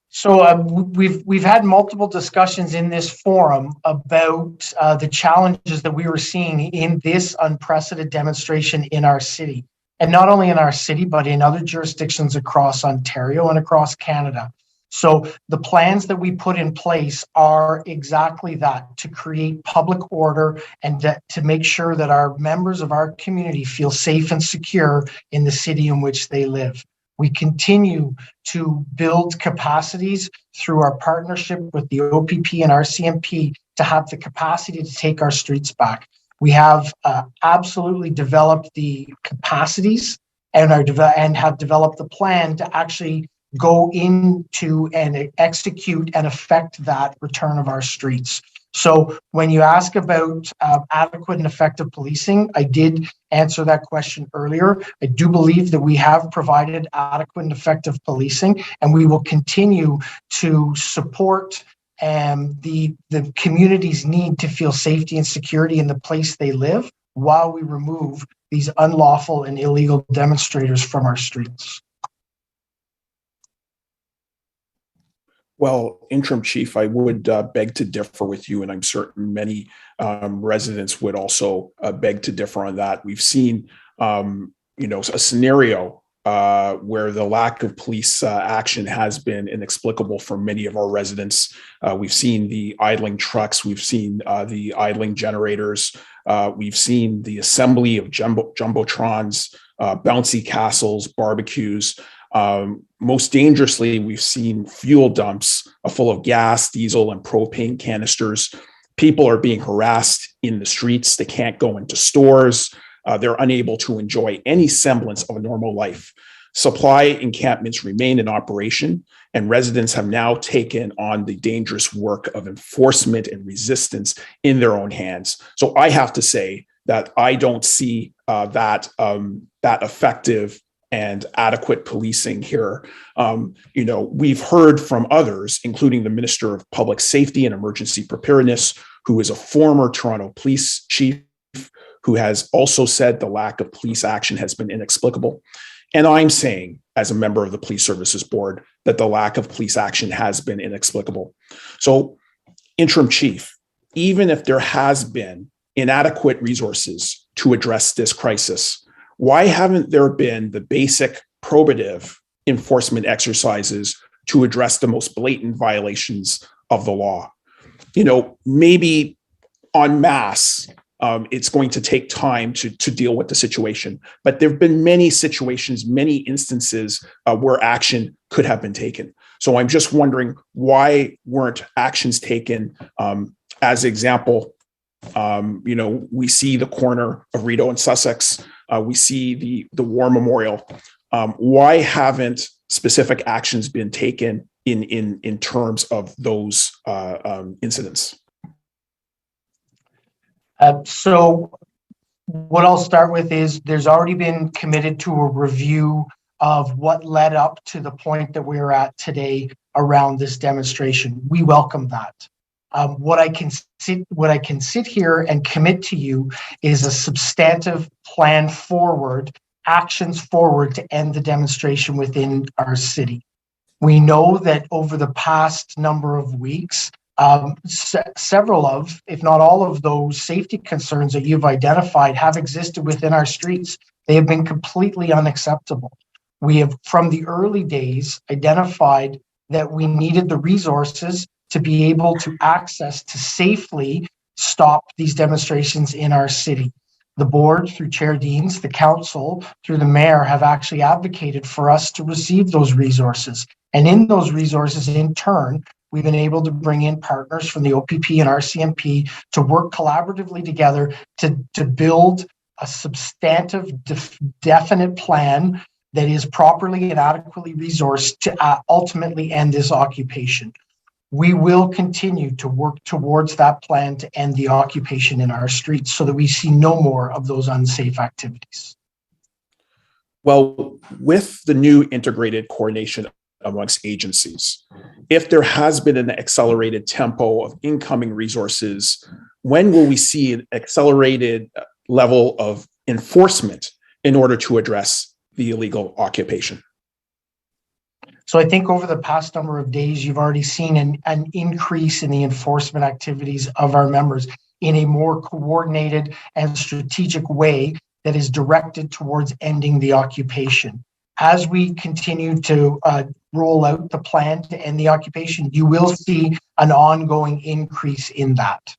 So we've had multiple discussions in this forum about the challenges that we were seeing in this unprecedented demonstration in our city, and not only in our city, but in other jurisdictions across Ontario and across Canada. So the plans that we put in place are exactly that, to create public order and to make sure that our members of our community feel safe and secure in the city in which they live. We continue to build capacities through our partnership with the OPP and RCMP to have the capacity to take our streets back. We have absolutely developed the capacities and have developed the plan to actually go into and execute and affect that return of our streets. So when you ask about adequate and effective policing, I did answer that question earlier. I do believe that we have provided adequate and effective policing, and we will continue to support the community's need to feel safety and security in the place they live while we remove these unlawful and illegal demonstrators from our streets. Well, Interim Chief, I would beg to differ with you, and I'm certain many residents would also beg to differ on that. We've seen, a scenario where the lack of police action has been inexplicable for many of our residents. We've seen the idling trucks, we've seen the idling generators, we've seen the assembly of jumbotrons, bouncy castles, barbecues. Most dangerously, we've seen fuel dumps full of gas, diesel, and propane canisters. People are being harassed in the streets. They can't go into stores. They're unable to enjoy any semblance of a normal life. Supply encampments remain in operation, and residents have now taken on the dangerous work of enforcement and resistance in their own hands. So I have to say that I don't see that effective and adequate policing here. We've heard from others, including the Minister of Public Safety and Emergency Preparedness, who is a former Toronto police chief, who has also said the lack of police action has been inexplicable. And I'm saying, as a member of the Police Services Board, that the lack of police action has been inexplicable. So, Interim Chief, even if there has been inadequate resources to address this crisis, Why haven't there been the basic probative enforcement exercises to address the most blatant violations of the law? Maybe en masse, it's going to take time to deal with the situation. But there have been many situations, many instances where action could have been taken. So I'm just wondering, why weren't actions taken? As example, we see the corner of Rideau and Sussex. We see the War Memorial. Why haven't specific actions been taken in terms of those incidents? So what I'll start with is there's already been committed to a review of what led up to the point that we're at today around this demonstration. We welcome that. What I can sit here and commit to you is a substantive plan forward, actions forward to end the demonstration within our city. We know that over the past number of weeks, several of, if not all of those safety concerns that you've identified have existed within our streets. They have been completely unacceptable. We have, from the early days, identified that we needed the resources to be able to access to safely stop these demonstrations in our city. The board, through Chair Deans, the council, through the mayor, have actually advocated for us to receive those resources. And in those resources, in turn, we've been able to bring in partners from the OPP and RCMP to work collaboratively together to build a substantive, definite plan that is properly and adequately resourced to ultimately end this occupation. We will continue to work towards that plan to end the occupation in our streets so that we see no more of those unsafe activities. Well, with the new integrated coordination amongst agencies, if there has been an accelerated tempo of incoming resources, when will we see an accelerated level of enforcement in order to address the illegal occupation? So I think over the past number of days, you've already seen an increase in the enforcement activities of our members in a more coordinated and strategic way that is directed towards ending the occupation. As we continue to roll out the plan to end the occupation, you will see an ongoing increase in that.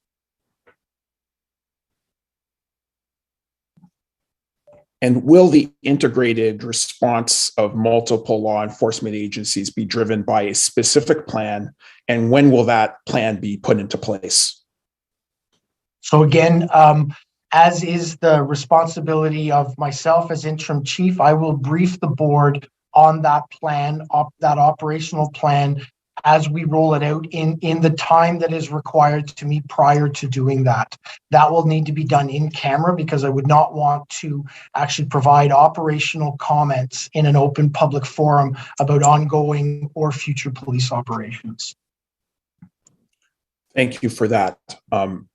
And will the integrated response of multiple law enforcement agencies be driven by a specific plan? And when will that plan be put into place? So again, as is the responsibility of myself as interim chief, I will brief the board on that plan, that operational plan, as we roll it out in the time that is required to me prior to doing that. That will need to be done in camera because I would not want to actually provide operational comments in an open public forum about ongoing or future police operations. Thank you for that.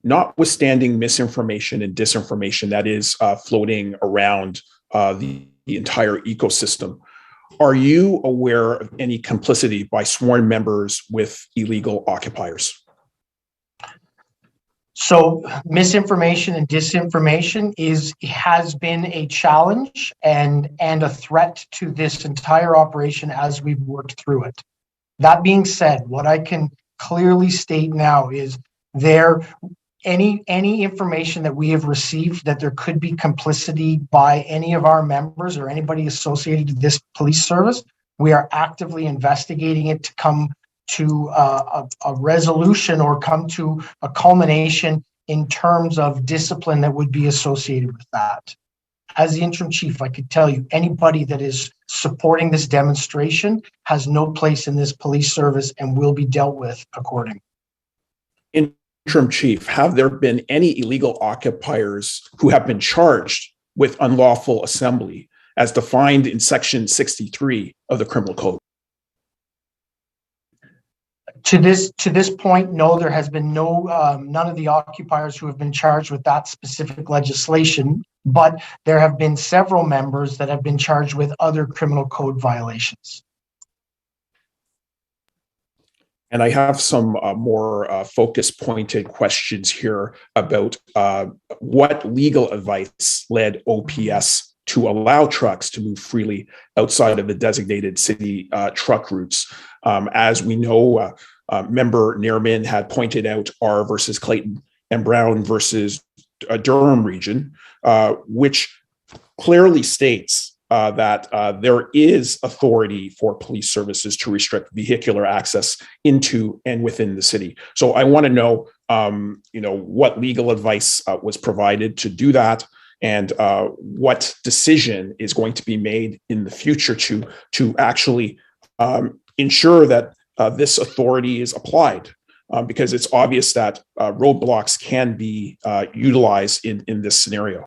Notwithstanding misinformation and disinformation that is floating around the entire ecosystem, are you aware of any complicity by sworn members with illegal occupiers? So misinformation and disinformation has been a challenge and a threat to this entire operation as we've worked through it. That being said, what I can clearly state now is any information that we have received that there could be complicity by any of our members or anybody associated with this police service, we are actively investigating it to come to a resolution or come to a culmination in terms of discipline that would be associated with that. As the interim chief, I could tell you, anybody that is supporting this demonstration has no place in this police service and will be dealt with accordingly. Interim chief, have there been any illegal occupiers who have been charged with unlawful assembly as defined in section 63 of the criminal code? To this point, no, there has been none of the occupiers who have been charged with that specific legislation, but there have been several members that have been charged with other criminal code violations. And I have some more focus-pointed questions here about what legal advice led OPS to allow trucks to move freely outside of the designated city truck routes. As we know, Member Neerman had pointed out R versus Clayton and Brown versus Durham region, which clearly states that there is authority for police services to restrict vehicular access into and within the city. So I want to know, what legal advice was provided to do that, and what decision is going to be made in the future to actually ensure that this authority is applied, because it's obvious that roadblocks can be utilized in this scenario.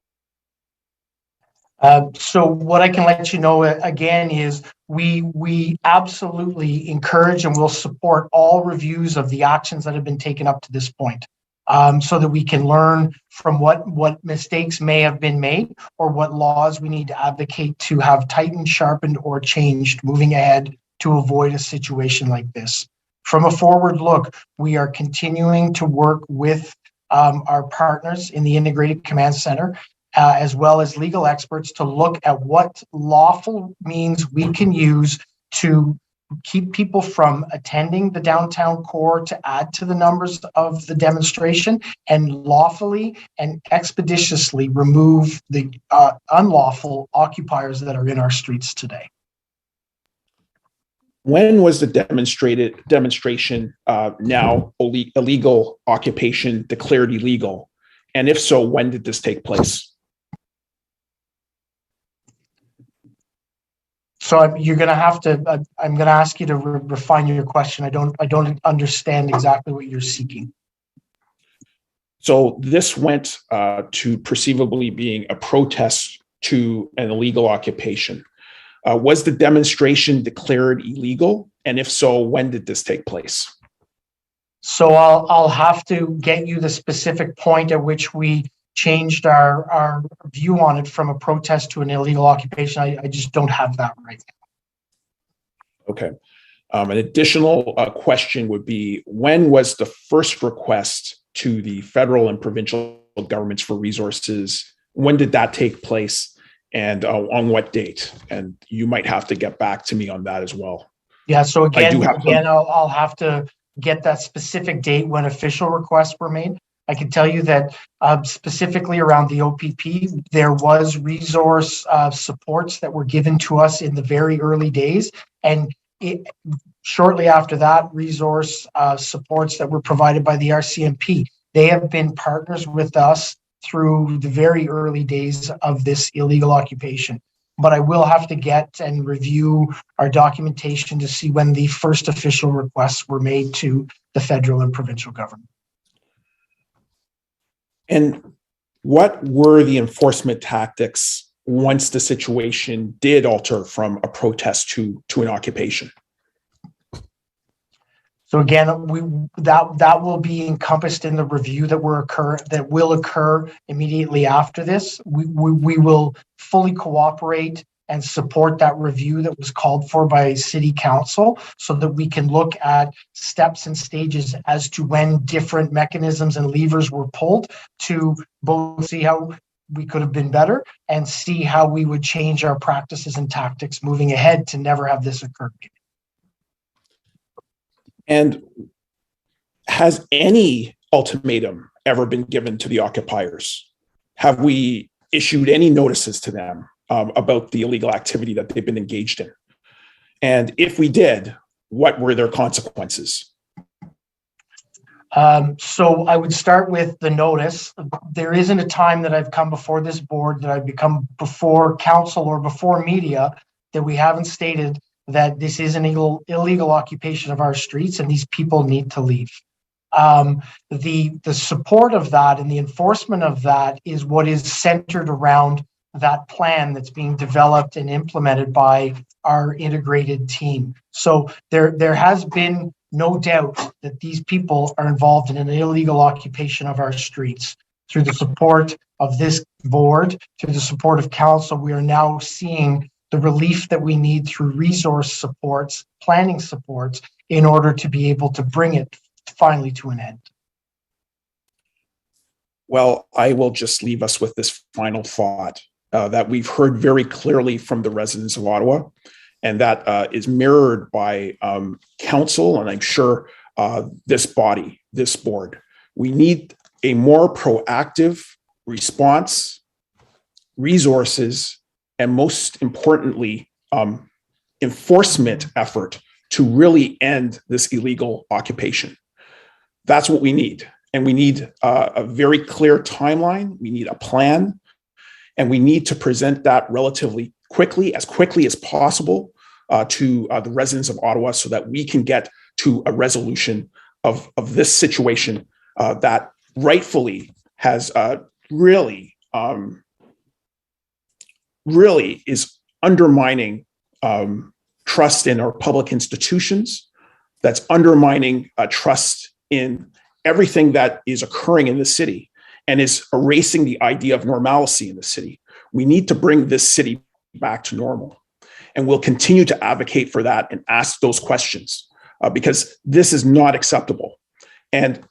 So what I can let you know again is we absolutely encourage and will support all reviews of the actions that have been taken up to this point, so that we can learn from what mistakes may have been made or what laws we need to advocate to have tightened, sharpened, or changed moving ahead to avoid a situation like this. From a forward look, we are continuing to work with our partners in the Integrated Command Center, as well as legal experts, to look at what lawful means we can use to keep people from attending the downtown core to add to the numbers of the demonstration, and lawfully and expeditiously remove the unlawful occupiers that are in our streets today. When was the demonstration now illegal occupation declared illegal? And if so, when did this take place? So you're going to have to. I'm going to ask you to refine your question. I don't understand exactly what you're seeking. So this went to perceivably being a protest to an illegal occupation. Was the demonstration declared illegal? And if so, when did this take place? So I'll have to get you the specific point at which we changed our view on it from a protest to an illegal occupation. I just don't have that right now. Okay. An additional question would be, when was the first request to the federal and provincial governments for resources? When did that take place? And on what date? And you might have to get back to me on that as well. Yeah, so I'll have to get that specific date when official requests were made. I can tell you that specifically around the OPP, there was resource supports that were given to us in the very early days. And shortly after that, resource supports that were provided by the RCMP. They have been partners with us through the very early days of this illegal occupation. But I will have to get and review our documentation to see when the first official requests were made to the federal and provincial government. And what were the enforcement tactics once the situation did alter from a protest to an occupation? So again, that will be encompassed in the review that will occur immediately after this. We will fully cooperate and support that review that was called for by City Council, so that we can look at steps and stages as to when different mechanisms and levers were pulled to both see how we could have been better and see how we would change our practices and tactics moving ahead to never have this occur again. And has any ultimatum ever been given to the occupiers? Have we issued any notices to them about the illegal activity that they've been engaged in? And if we did, what were their consequences? So I would start with the notice. There isn't a time that I've come before this board, that I've become before council or before media, that we haven't stated that this is an illegal occupation of our streets and these people need to leave. The support of that and the enforcement of that is what is centered around that plan that's being developed and implemented by our integrated team. So there has been no doubt that these people are involved in an illegal occupation of our streets. Through the support of this board, through the support of council, we are now seeing the relief that we need through resource supports, planning supports, in order to be able to bring it finally to an end. Well, I will just leave us with this final thought. that we've heard very clearly from the residents of Ottawa, and that is mirrored by council, and I'm sure this body, this board. We need a more proactive response, resources, and most importantly, enforcement effort to really end this illegal occupation. That's what we need. And we need a very clear timeline. We need a plan. And we need to present that relatively quickly as possible to the residents of Ottawa so that we can get to a resolution of this situation that rightfully has really is undermining trust in our public institutions, that's undermining trust in everything that is occurring in the city, and is erasing the idea of normalcy in the city. We need to bring this city back to normal. And we'll continue to advocate for that and ask those questions because this is not acceptable. And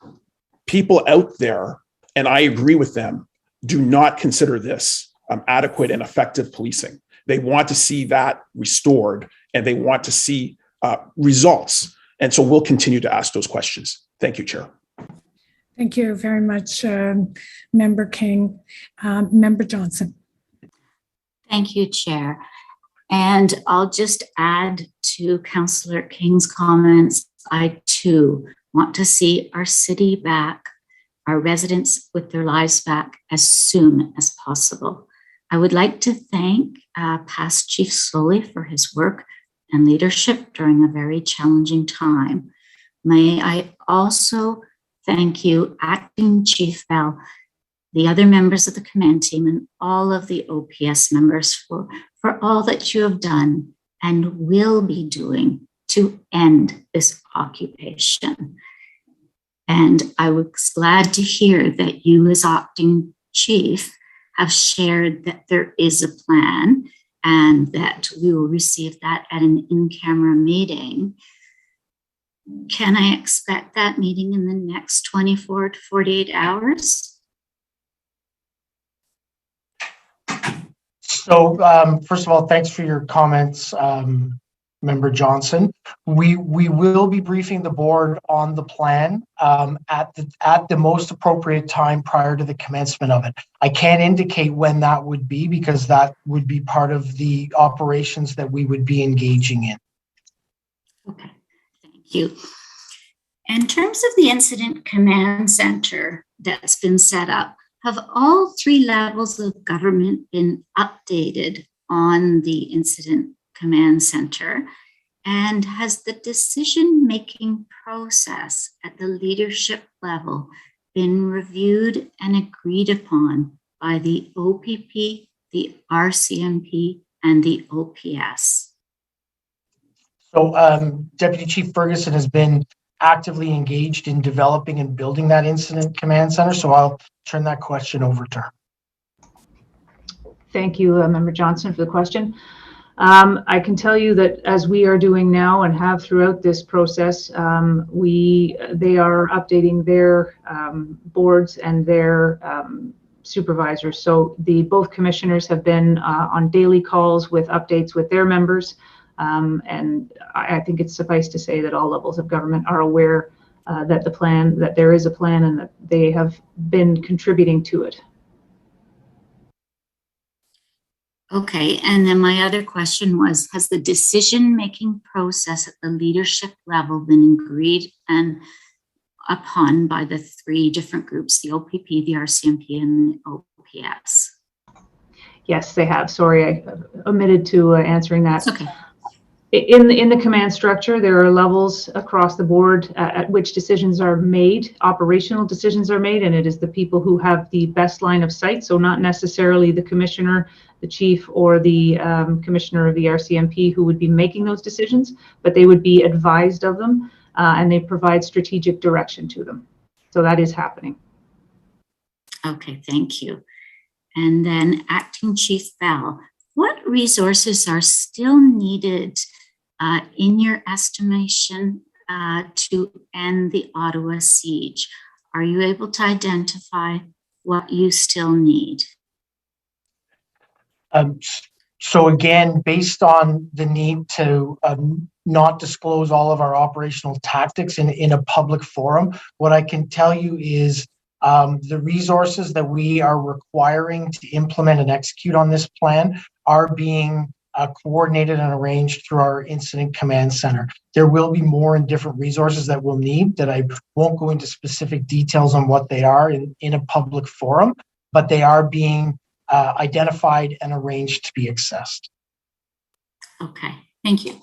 people out there, and I agree with them, do not consider this adequate and effective policing. They want to see that restored, and they want to see results. And so we'll continue to ask those questions. Thank you, Chair. Thank you very much, Member King. Member Johnson. Thank you, Chair. And I'll just add to Councillor King's comments. I too want to see our city back, our residents with their lives back as soon as possible. I would like to thank past Chief Sloly for his work and leadership during a very challenging time. May I also thank you, Acting Chief Bell, the other members of the command team, and all of the OPS members for all that you have done and will be doing to end this occupation. And I was glad to hear that you, as Acting Chief, have shared that there is a plan and that we will receive that at an in-camera meeting. Can I expect that meeting in the next 24 to 48 hours? So first of all, thanks for your comments, Member Johnson. We will be briefing the board on the plan at the most appropriate time prior to the commencement of it. I can't indicate when that would be because that would be part of the operations that we would be engaging in. Okay, thank you. In terms of the incident command center that's been set up, have all three levels of government been updated on the incident command center? And has the decision-making process at the leadership level been reviewed and agreed upon by the OPP, the RCMP, and the OPS? So Deputy Chief Ferguson has been actively engaged in developing and building that incident command center. So I'll turn that question over to her. Thank you, Member Johnson, for the question. I can tell you that as we are doing now and have throughout this process, they are updating their boards and their supervisors. So both commissioners have been on daily calls with updates with their members. And I think it's suffice to say that all levels of government are aware that there is a plan and that they have been contributing to it. Okay, and then my other question was, has the decision-making process at the leadership level been agreed and upon by the three different groups, the OPP, the RCMP, and the OPS? Yes, they have. Sorry, I omitted to answering that. Okay. In the command structure, there are levels across the board at which decisions are made, operational decisions are made, and it is the people who have the best line of sight. So not necessarily the commissioner, the chief, or the commissioner of the RCMP who would be making those decisions, but they would be advised of them and they provide strategic direction to them. So that is happening. Okay, thank you. And then Acting Chief Bell, what resources are still needed in your estimation to end the Ottawa siege? Are you able to identify what you still need? So again, based on the need to not disclose all of our operational tactics in a public forum, what I can tell you is the resources that we are requiring to implement and execute on this plan are being coordinated and arranged through our incident command center. There will be more and different resources that we'll need that I won't go into specific details on what they are in a public forum, but they are being identified and arranged to be accessed. Okay, thank you.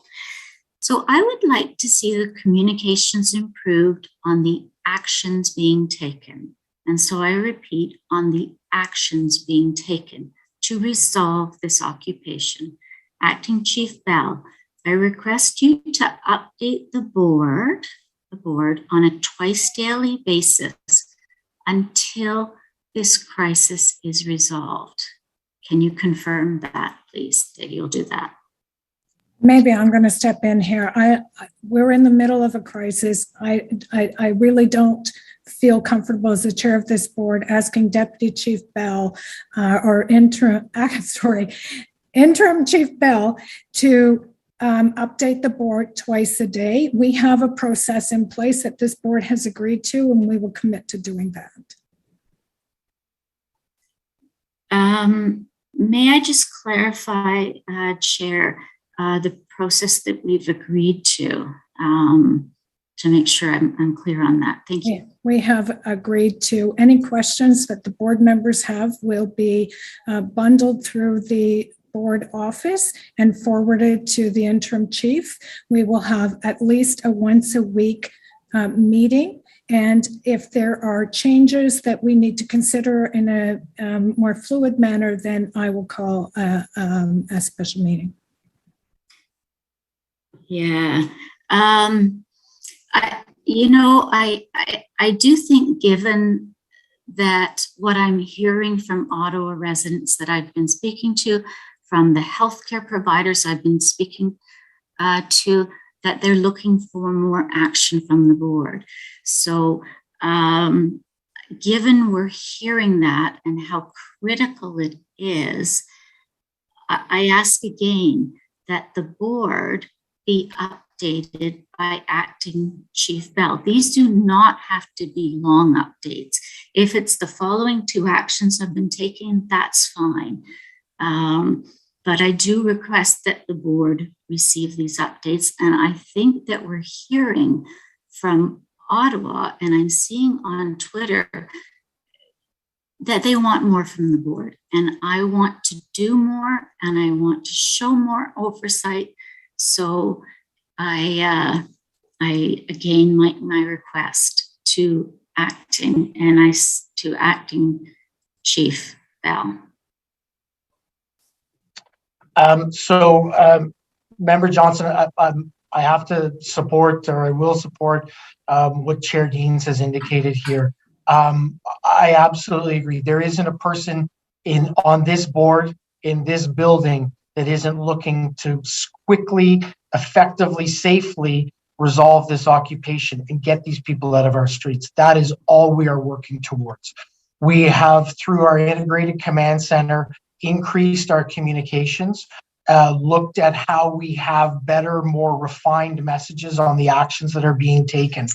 So I would like to see the communications improved on the actions being taken. And so I repeat, on the actions being taken to resolve this occupation. Acting Chief Bell, I request you to update the board on a twice daily basis until this crisis is resolved. Can you confirm that, please, that you'll do that? Maybe I'm going to step in here. We're in the middle of a crisis. I really don't feel comfortable as the chair of this board asking Deputy Chief Bell or interim Chief Bell to update the board twice a day. We have a process in place that this board has agreed to, and we will commit to doing that. May I just clarify, Chair, the process that we've agreed to make sure I'm clear on that. Thank you. We have agreed to any questions that the board members have will be bundled through the board office and forwarded to the interim chief. We will have at least a once a week meeting. And if there are changes that we need to consider in a more fluid manner, then I will call a special meeting. Yeah. I do think, given that what I'm hearing from Ottawa residents that I've been speaking to, from the healthcare providers I've been speaking to, that they're looking for more action from the board. So given we're hearing that and how critical it is, I ask again that the board be updated by Acting Chief Bell. These do not have to be long updates. If it's the following two actions have been taken, that's fine. But I do request that the board receive these updates. And I think that we're hearing from Ottawa, and I'm seeing on Twitter that they want more from the board. And I want to do more, and I want to show more oversight. So I again, my request to Acting Chief Bell. Member Johnson, I have to support, or I will support what Chair Deans has indicated here. I absolutely agree. There isn't a person on this board, in this building, that isn't looking to quickly, effectively, safely resolve this occupation and get these people out of our streets. That is all we are working towards. We have, through our integrated command center, increased our communications, looked at how we have better, more refined messages on the actions that are being taken.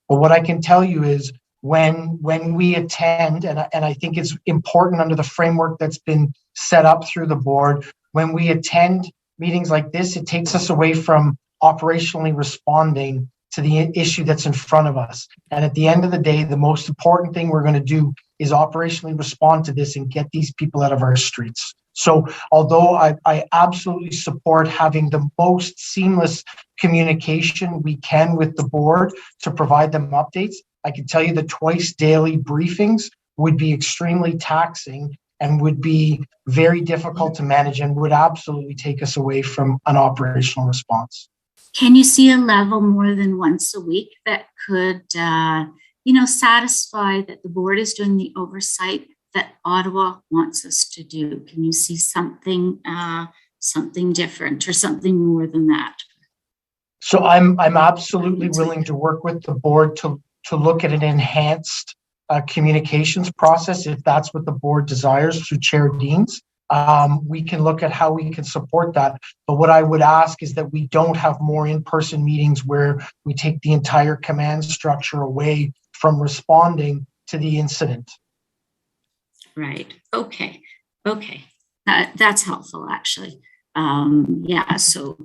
But what I can tell you is when we attend, and I think it's important under the framework that's been set up through the board, when we attend meetings like this, it takes us away from operationally responding to the issue that's in front of us. And at the end of the day, the most important thing we're going to do is operationally respond to this and get these people out of our streets. So although I absolutely support having the most seamless communication we can with the board to provide them updates, I can tell you the twice daily briefings would be extremely taxing and would be very difficult to manage and would absolutely take us away from an operational response. Can you see a level more than once a week that could, satisfy that the board is doing the oversight that Ottawa wants us to do? Can you see something different or something more than that? So I'm absolutely willing to work with the board to look at an enhanced communications process if that's what the board desires through Chair Deans. we can look at how we can support that. But what I would ask is that we don't have more in-person meetings where we take the entire command structure away from responding to the incident. Right. Okay. That's helpful, actually. Yeah. So,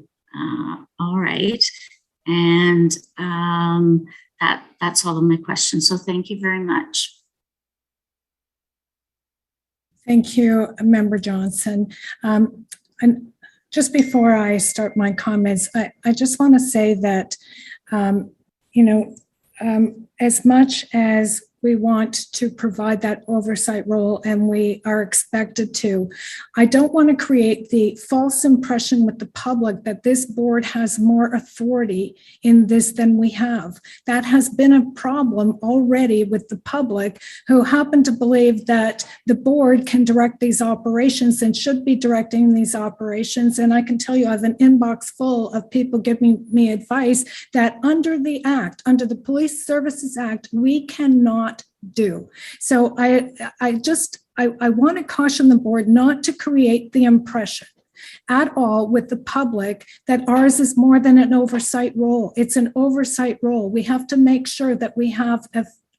all right. And that's all of my questions. So thank you very much. Thank you, Member Johnson. And just before I start my comments, I just want to say that, as much as we want to provide that oversight role, and we are expected to, I don't want to create the false impression with the public that this board has more authority in this than we have. That has been a problem already with the public, who happen to believe that the board can direct these operations and should be directing these operations. And I can tell you, I have an inbox full of people giving me advice that under the Act, under the Police Services Act, we cannot do. So I want to caution the board not to create the impression at all with the public that ours is more than an oversight role. It's an oversight role. We have to make sure that we have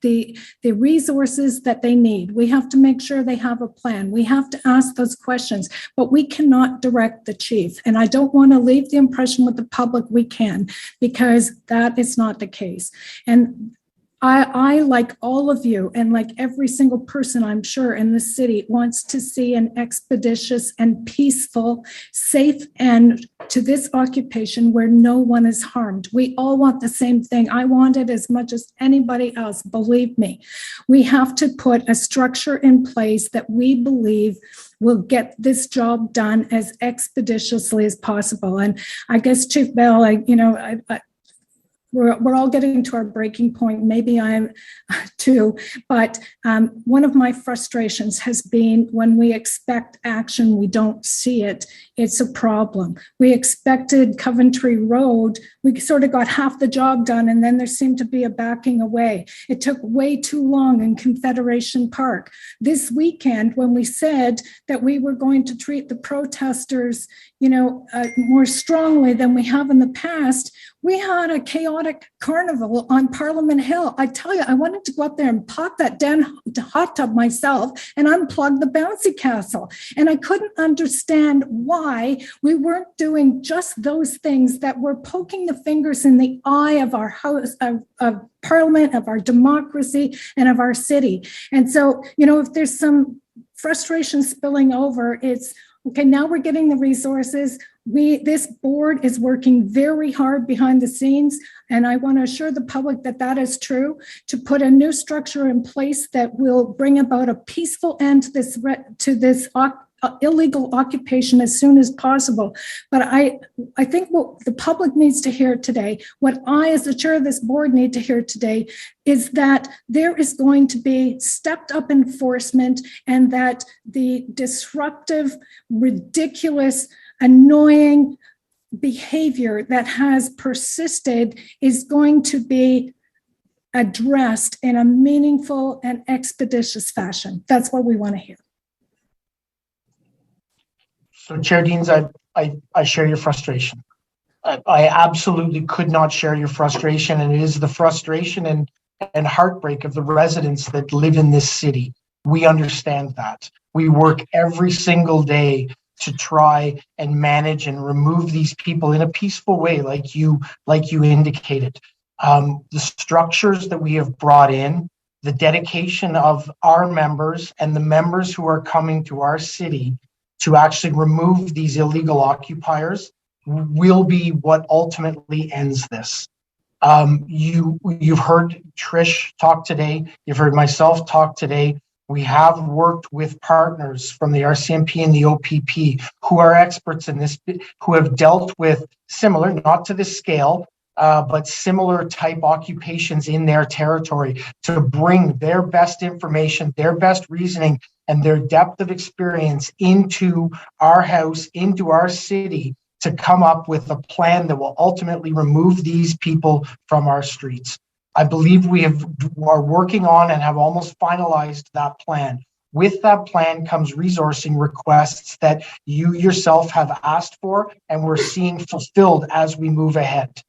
the resources that they need. We have to make sure they have a plan. We have to ask those questions, but we cannot direct the chief. And I don't want to leave the impression with the public we can, because that is not the case. And I, like all of you, and like every single person, I'm sure, in the city, wants to see an expeditious and peaceful, safe end to this occupation where no one is harmed. We all want the same thing. I want it as much as anybody else, believe me. We have to put a structure in place that we believe will get this job done as expeditiously as possible. And I guess, Chief Bell, we're all getting to our breaking point. Maybe I'm too, but one of my frustrations has been when we expect action, we don't see it. It's a problem. We expected Coventry Road. We sort of got half the job done, and then there seemed to be a backing away. It took way too long in Confederation Park. This weekend, when we said that we were going to treat the protesters, more strongly than we have in the past, we had a chaotic carnival on Parliament Hill. I tell you, I wanted to go up there and pop that damn hot tub myself and unplug the bouncy castle. And I couldn't understand why we weren't doing just those things that were poking the fingers in the eye of our house, of Parliament, of our democracy, and of our city. And so, if there's some frustration spilling over, it's, okay, now we're getting the resources. This board is working very hard behind the scenes, and I want to assure the public that that is true, to put a new structure in place that will bring about a peaceful end to this illegal occupation as soon as possible. But I think what the public needs to hear today, what I as the chair of this board need to hear today, is that there is going to be stepped up enforcement, and that the disruptive, ridiculous, annoying behavior that has persisted is going to be addressed in a meaningful and expeditious fashion. That's what we want to hear. So, Chair Deans, I share your frustration. I absolutely could not share your frustration, and it is the frustration and heartbreak of the residents that live in this city. We understand that. We work every single day to try and manage and remove these people in a peaceful way, like you indicated. The structures that we have brought in, the dedication of our members and the members who are coming to our city to actually remove these illegal occupiers will be what ultimately ends this. You've heard Trish talk today. You've heard myself talk today. We have worked with partners from the RCMP and the OPP who are experts in this, who have dealt with similar, not to this scale, but similar type occupations in their territory, to bring their best information, their best reasoning, and their depth of experience into our house, into our city, to come up with a plan that will ultimately remove these people from our streets. I believe we are working on and have almost finalized that plan. With that plan comes resourcing requests that you yourself have asked for, and we're seeing fulfilled as we move ahead.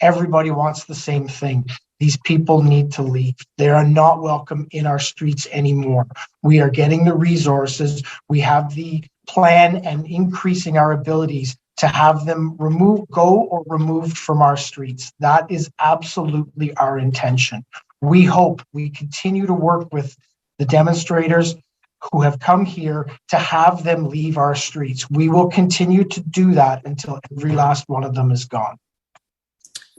Everybody wants the same thing. These people need to leave. They are not welcome in our streets anymore. We are getting the resources. We have the plan and increasing our abilities to have them go or removed from our streets. That is absolutely our intention. We hope we continue to work with the demonstrators who have come here to have them leave our streets. We will continue to do that until every last one of them is gone.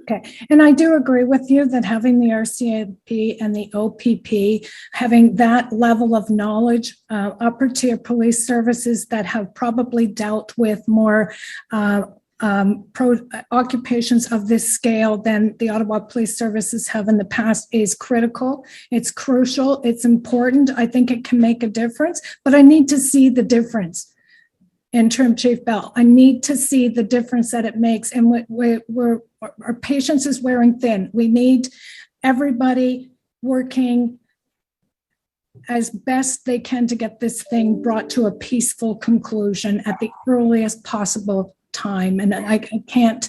Okay, and I do agree with you that having the RCMP and the OPP, having that level of knowledge, upper tier police services that have probably dealt with more occupations of this scale than the Ottawa Police Services have in the past is critical. It's crucial. It's important. I think it can make a difference, but I need to see the difference. Interim Chief Bell, I need to see the difference that it makes, and our patience is wearing thin. We need everybody working as best they can to get this thing brought to a peaceful conclusion at the earliest possible time, and I can't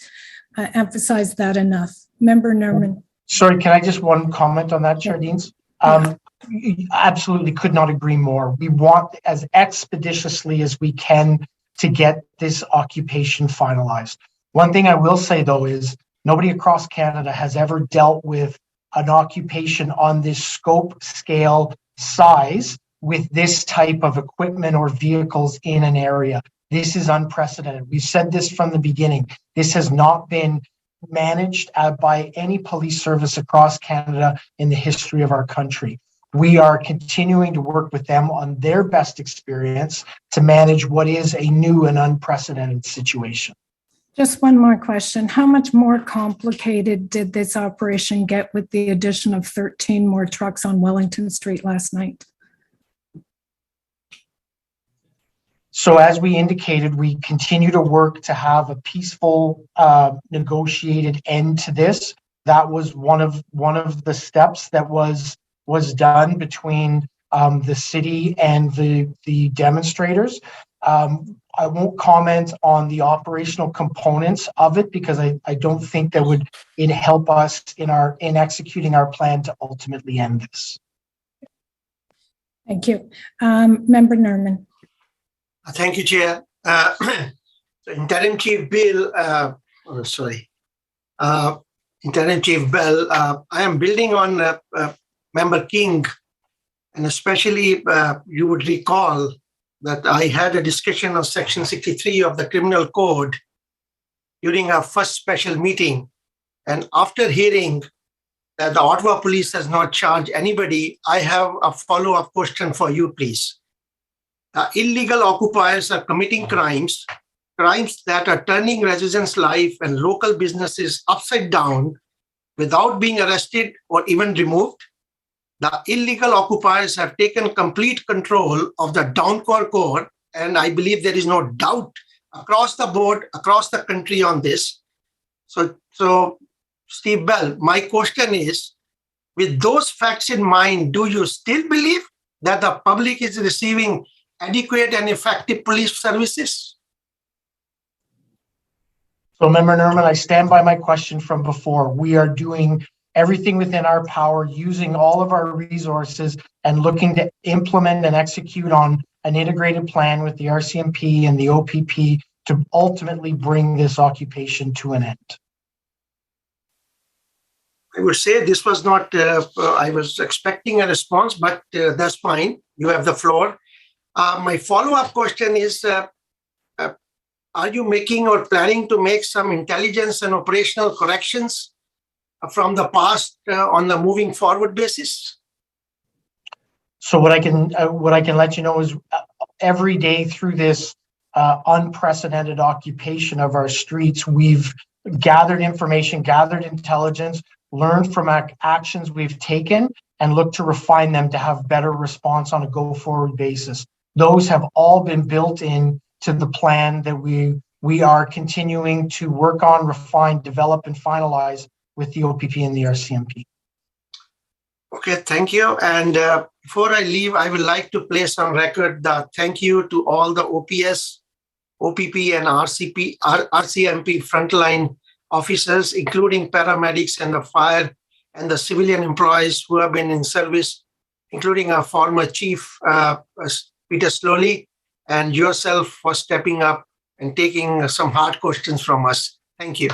emphasize that enough. Member Nerman. Sorry, can I just one comment on that, Chair Deans? Absolutely could not agree more. We want as expeditiously as we can to get this occupation finalized. One thing I will say, though, is nobody across Canada has ever dealt with an occupation on this scope, scale, size with this type of equipment or vehicles in an area. This is unprecedented. We've said this from the beginning. This has not been managed by any police service across Canada in the history of our country. We are continuing to work with them on their best experience to manage what is a new and unprecedented situation. Just one more question. How much more complicated did this operation get with the addition of 13 more trucks on Wellington Street last night? So as we indicated, we continue to work to have a peaceful, negotiated end to this. That was one of the steps that was done between the city and the demonstrators. I won't comment on the operational components of it because I don't think that would help us in executing our plan to ultimately end this. Thank you. Member Nerman. Thank you, Chair. Interim Chief Bill, Interim Chief Bell, I am building on Member King, and especially you would recall that I had a discussion of Section 63 of the Criminal Code during our first special meeting. And after hearing that the Ottawa Police has not charged anybody, I have a follow-up question for you, please. Illegal occupiers are committing crimes that are turning residents' life and local businesses upside down without being arrested or even removed. The illegal occupiers have taken complete control of the downcore core, and I believe there is no doubt across the board, across the country on this. So Steve Bell, my question is, with those facts in mind, do you still believe that the public is receiving adequate and effective police services? So, Member Nerman, I stand by my question from before. We are doing everything within our power, using all of our resources and looking to implement and execute on an integrated plan with the RCMP and the OPP to ultimately bring this occupation to an end. I would say this was not, I was expecting a response, but that's fine. You have the floor. My follow-up question is, are you making or planning to make some intelligence and operational corrections from the past on the moving forward basis? So what I can let you know is every day through this unprecedented occupation of our streets, we've gathered information, gathered intelligence, learned from actions we've taken, and looked to refine them to have better response on a go-forward basis. Those have all been built in to the plan that we are continuing to work on, refine, develop, and finalize with the OPP and the RCMP. Okay, thank you. And before I leave, I would like to place on record the thank you to all the OPS, OPP, and RCMP frontline officers, including paramedics and the fire and the civilian employees who have been in service, including our former chief, Peter Sloly, and yourself for stepping up and taking some hard questions from us. Thank you.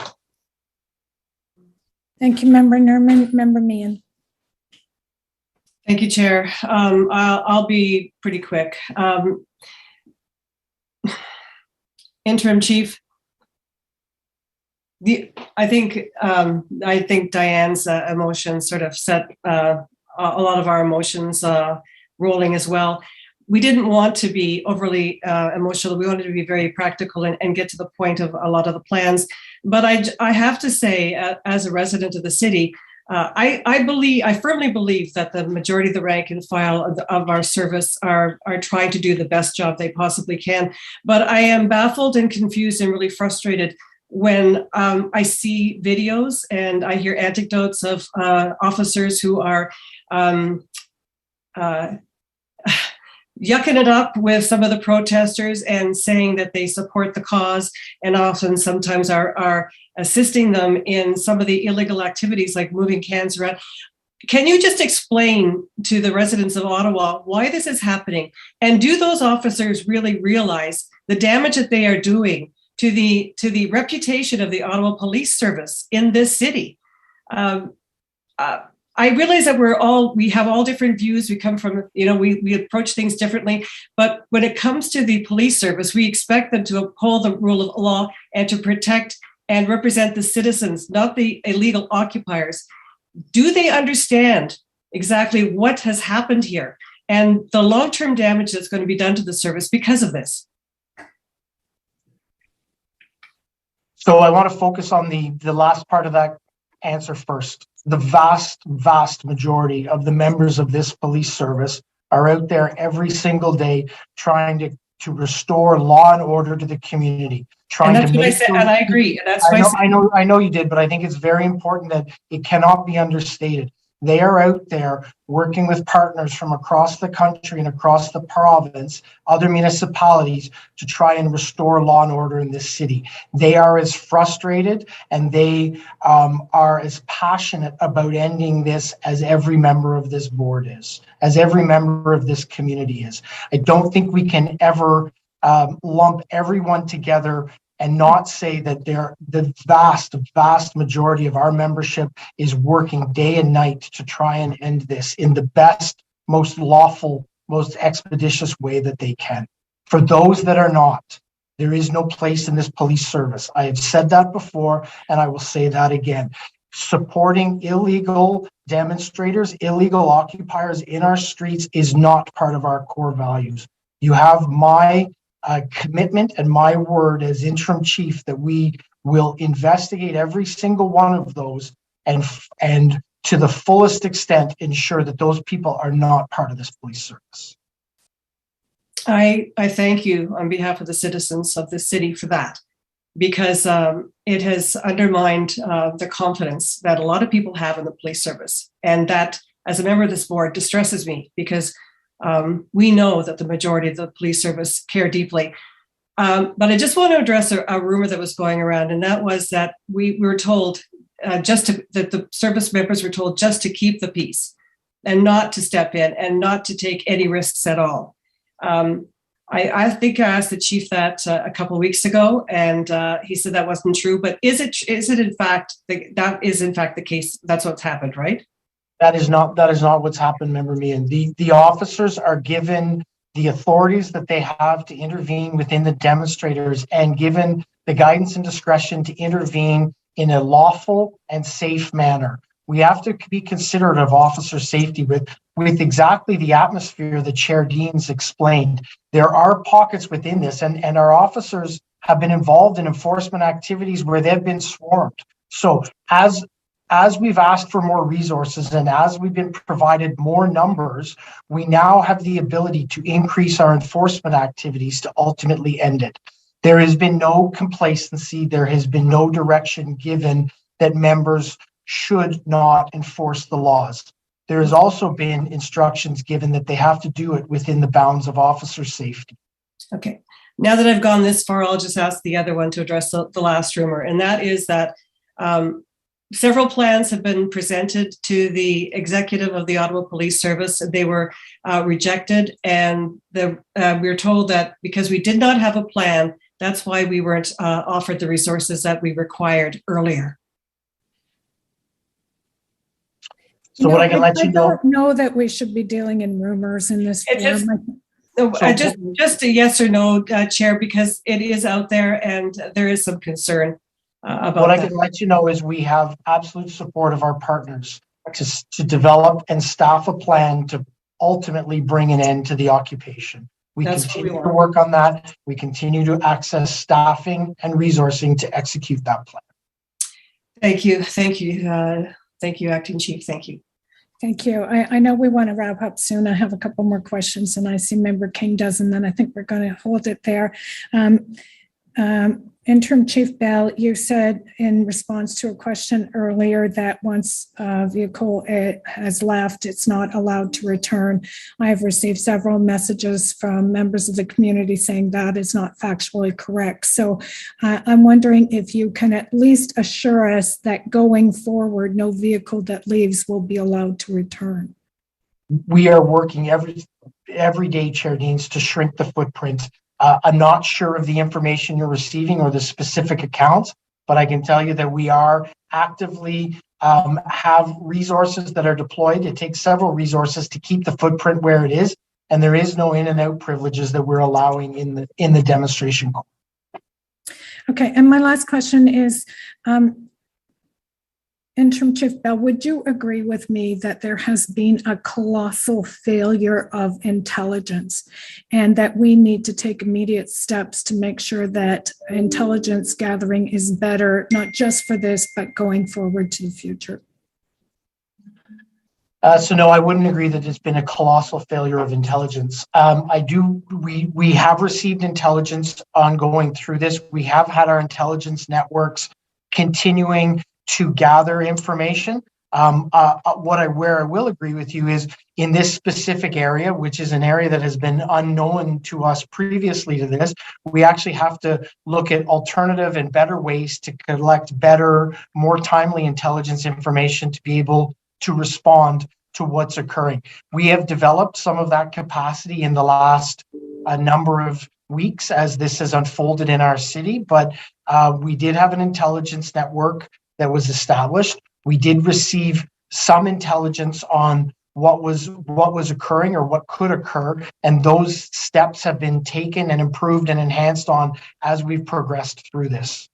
Thank you, Member Nerman. Member Meehan. Thank you, Chair. I'll be pretty quick. Interim Chief, I think Diane's emotions sort of set a lot of our emotions rolling as well. We didn't want to be overly emotional. We wanted to be very practical and get to the point of a lot of the plans. But I have to say, as a resident of the city, I firmly believe that the majority of the rank and file of our service are trying to do the best job they possibly can. But I am baffled and confused and really frustrated when I see videos and I hear anecdotes of officers who are yucking it up with some of the protesters and saying that they support the cause, and often sometimes are assisting them in some of the illegal activities like moving cans around. Can you just explain to the residents of Ottawa why this is happening? And do those officers really realize the damage that they are doing to the reputation of the Ottawa Police Service in this city? I realize that we have all different views. We come from, we approach things differently. But when it comes to the police service, we expect them to uphold the rule of law and to protect and represent the citizens, not the illegal occupiers. Do they understand exactly what has happened here and the long-term damage that's going to be done to the service because of this? So I want to focus on the last part of that answer first. The vast majority of the members of this police service are out there every single day trying to restore law and order to the community. And that's what I said, and I agree. That's why I know you did, but I think it's very important that it cannot be understated. They are out there working with partners from across the country and across the province, other municipalities, to try and restore law and order in this city. They are as frustrated and they are as passionate about ending this as every member of this board is, as every member of this community is. I don't think we can ever lump everyone together and not say that the vast majority of our membership is working day and night to try and end this in the best, most lawful, most expeditious way that they can. For those that are not, there is no place in this police service. I have said that before, and I will say that again. Supporting illegal demonstrators, illegal occupiers in our streets is not part of our core values. You have my commitment and my word as interim chief that we will investigate every single one of those and to the fullest extent ensure that those people are not part of this police service. I thank you on behalf of the citizens of the city for that, because it has undermined the confidence that a lot of people have in the police service, and that as a member of this board distresses me because we know that the majority of the police service care deeply. But I just want to address a rumor that was going around, and that was that we were told that the service members were told just to keep the peace and not to step in and not to take any risks at all. I think I asked the chief that a couple of weeks ago, and he said that wasn't true. But is it in fact that is in fact the case? That's what's happened, right? That is not what's happened, member Meehan. The officers are given the authorities that they have to intervene within the demonstrators and given the guidance and discretion to intervene in a lawful and safe manner. We have to be considerate of officer safety with exactly the atmosphere that Chair Deans explained. There are pockets within this, and our officers have been involved in enforcement activities where they've been swarmed. So as we've asked for more resources and as we've been provided more numbers, we now have the ability to increase our enforcement activities to ultimately end it. There has been no complacency. There has been no direction given that members should not enforce the laws. There has also been instructions given that they have to do it within the bounds of officer safety. Okay. Now that I've gone this far, I'll just ask the other one to address the last rumor, and that is that several plans have been presented to the executive of the Ottawa Police Service. They were rejected, and we were told that because we did not have a plan, that's why we weren't offered the resources that we required earlier. So what I can let you know. I don't know that we should be dealing in rumors in this forum. Just a yes or no, Chair, because it is out there and there is some concern about what that. I can let you know is we have absolute support of our partners to develop and staff a plan to ultimately bring an end to the occupation. We continue to work on that. We continue to access staffing and resourcing to execute that plan. Thank you. Thank you. Thank you, Acting Chief. Thank you. Thank you. I know we want to wrap up soon. I have a couple more questions, and I see Member King does, and then I think we're going to hold it there. Interim Chief Bell, you said in response to a question earlier that once a vehicle has left, it's not allowed to return. I have received several messages from members of the community saying that is not factually correct. So I'm wondering if you can at least assure us that going forward, no vehicle that leaves will be allowed to return. We are working every day, Chair Deans, to shrink the footprint. I'm not sure of the information you're receiving or the specific accounts, but I can tell you that we are actively have resources that are deployed. It takes several resources to keep the footprint where it is, and there is no in and out privileges that we're allowing in the demonstration. Okay, and my last question is, Interim Chief Bell, would you agree with me that there has been a colossal failure of intelligence and that we need to take immediate steps to make sure that intelligence gathering is better, not just for this, but going forward to the future? So no, I wouldn't agree that it's been a colossal failure of intelligence. We have received intelligence ongoing through this. We have had our intelligence networks continuing to gather information. Where I will agree with you is in this specific area, which is an area that has been unknown to us previously to this, we actually have to look at alternative and better ways to collect better, more timely intelligence information to be able to respond to what's occurring. We have developed some of that capacity in the last number of weeks as this has unfolded in our city, but we did have an intelligence network that was established. We did receive some intelligence on what was occurring or what could occur, and those steps have been taken and improved and enhanced on as we've progressed through this.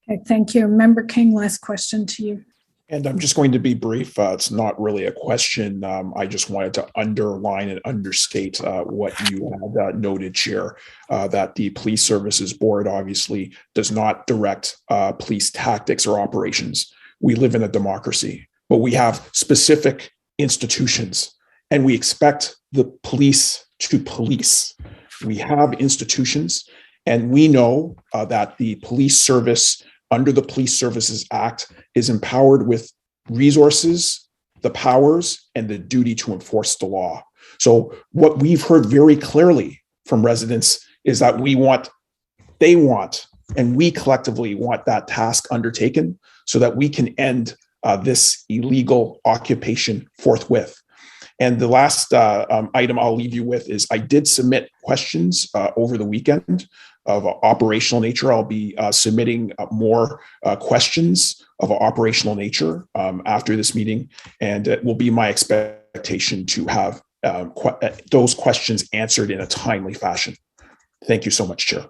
Okay, thank you. Member King, last question to you. And I'm just going to be brief. It's not really a question. I just wanted to underline and understate what you had noted, Chair, that the Police Services Board obviously does not direct police tactics or operations. We live in a democracy, but we have specific institutions, and we expect the police to police. We have institutions, and we know that the police service under the Police Services Act is empowered with resources, the powers, and the duty to enforce the law. So what we've heard very clearly from residents is that they want, and we collectively want that task undertaken so that we can end this illegal occupation forthwith. And the last item I'll leave you with is I did submit questions over the weekend of operational nature. I'll be submitting more questions of operational nature after this meeting, and it will be my expectation to have those questions answered in a timely fashion. Thank you so much, Chair.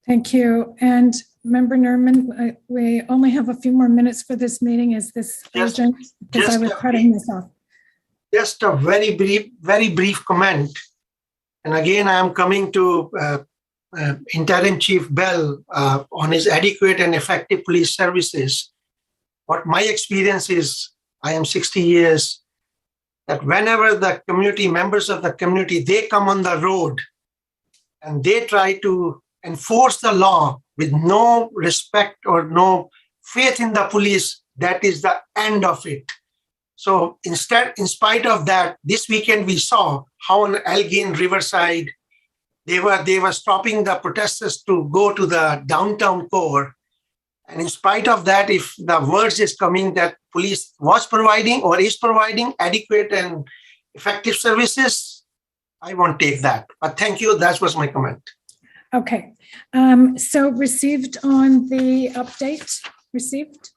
Thank you. And Member Nerman, we only have a few more minutes for this meeting. Is this urgent? Because I was cutting this off. Just a very brief comment. And again, I am coming to Interim Chief Bell on his adequate and effective police services. What my experience is, I am 60 years, that whenever the community, members of the community, they come on the road and they try to enforce the law with no respect or no faith in the police, that is the end of it. So instead, in spite of that, this weekend we saw how on Elgin Riverside, they were stopping the protesters to go to the downtown core. And in spite of that, if the words is coming that police was providing or is providing adequate and effective services, I won't take that. But thank you. That was my comment. Okay. So received on the update, received?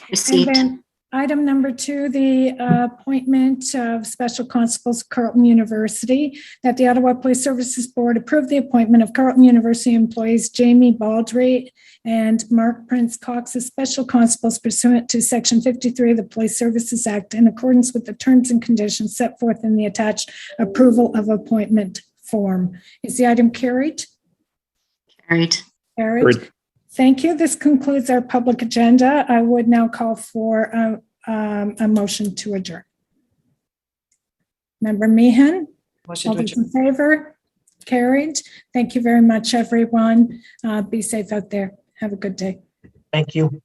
Received. And then item number 2, the appointment of special constables, Carleton University, that the Ottawa Police Services Board approve the appointment of Carleton University employees Jamie Baldry and Mark Prince Cox as special constables pursuant to Section 53 of the Police Services Act in accordance with the terms and conditions set forth in the attached approval of appointment form. Is the item carried? Carried. Carried. Thank you. This concludes our public agenda. I would now call for a motion to adjourn. Member Meehan? Motion All to those adjourn. in favor? Carried. Thank you very much, everyone. Be safe out there. Have a good day. Thank you.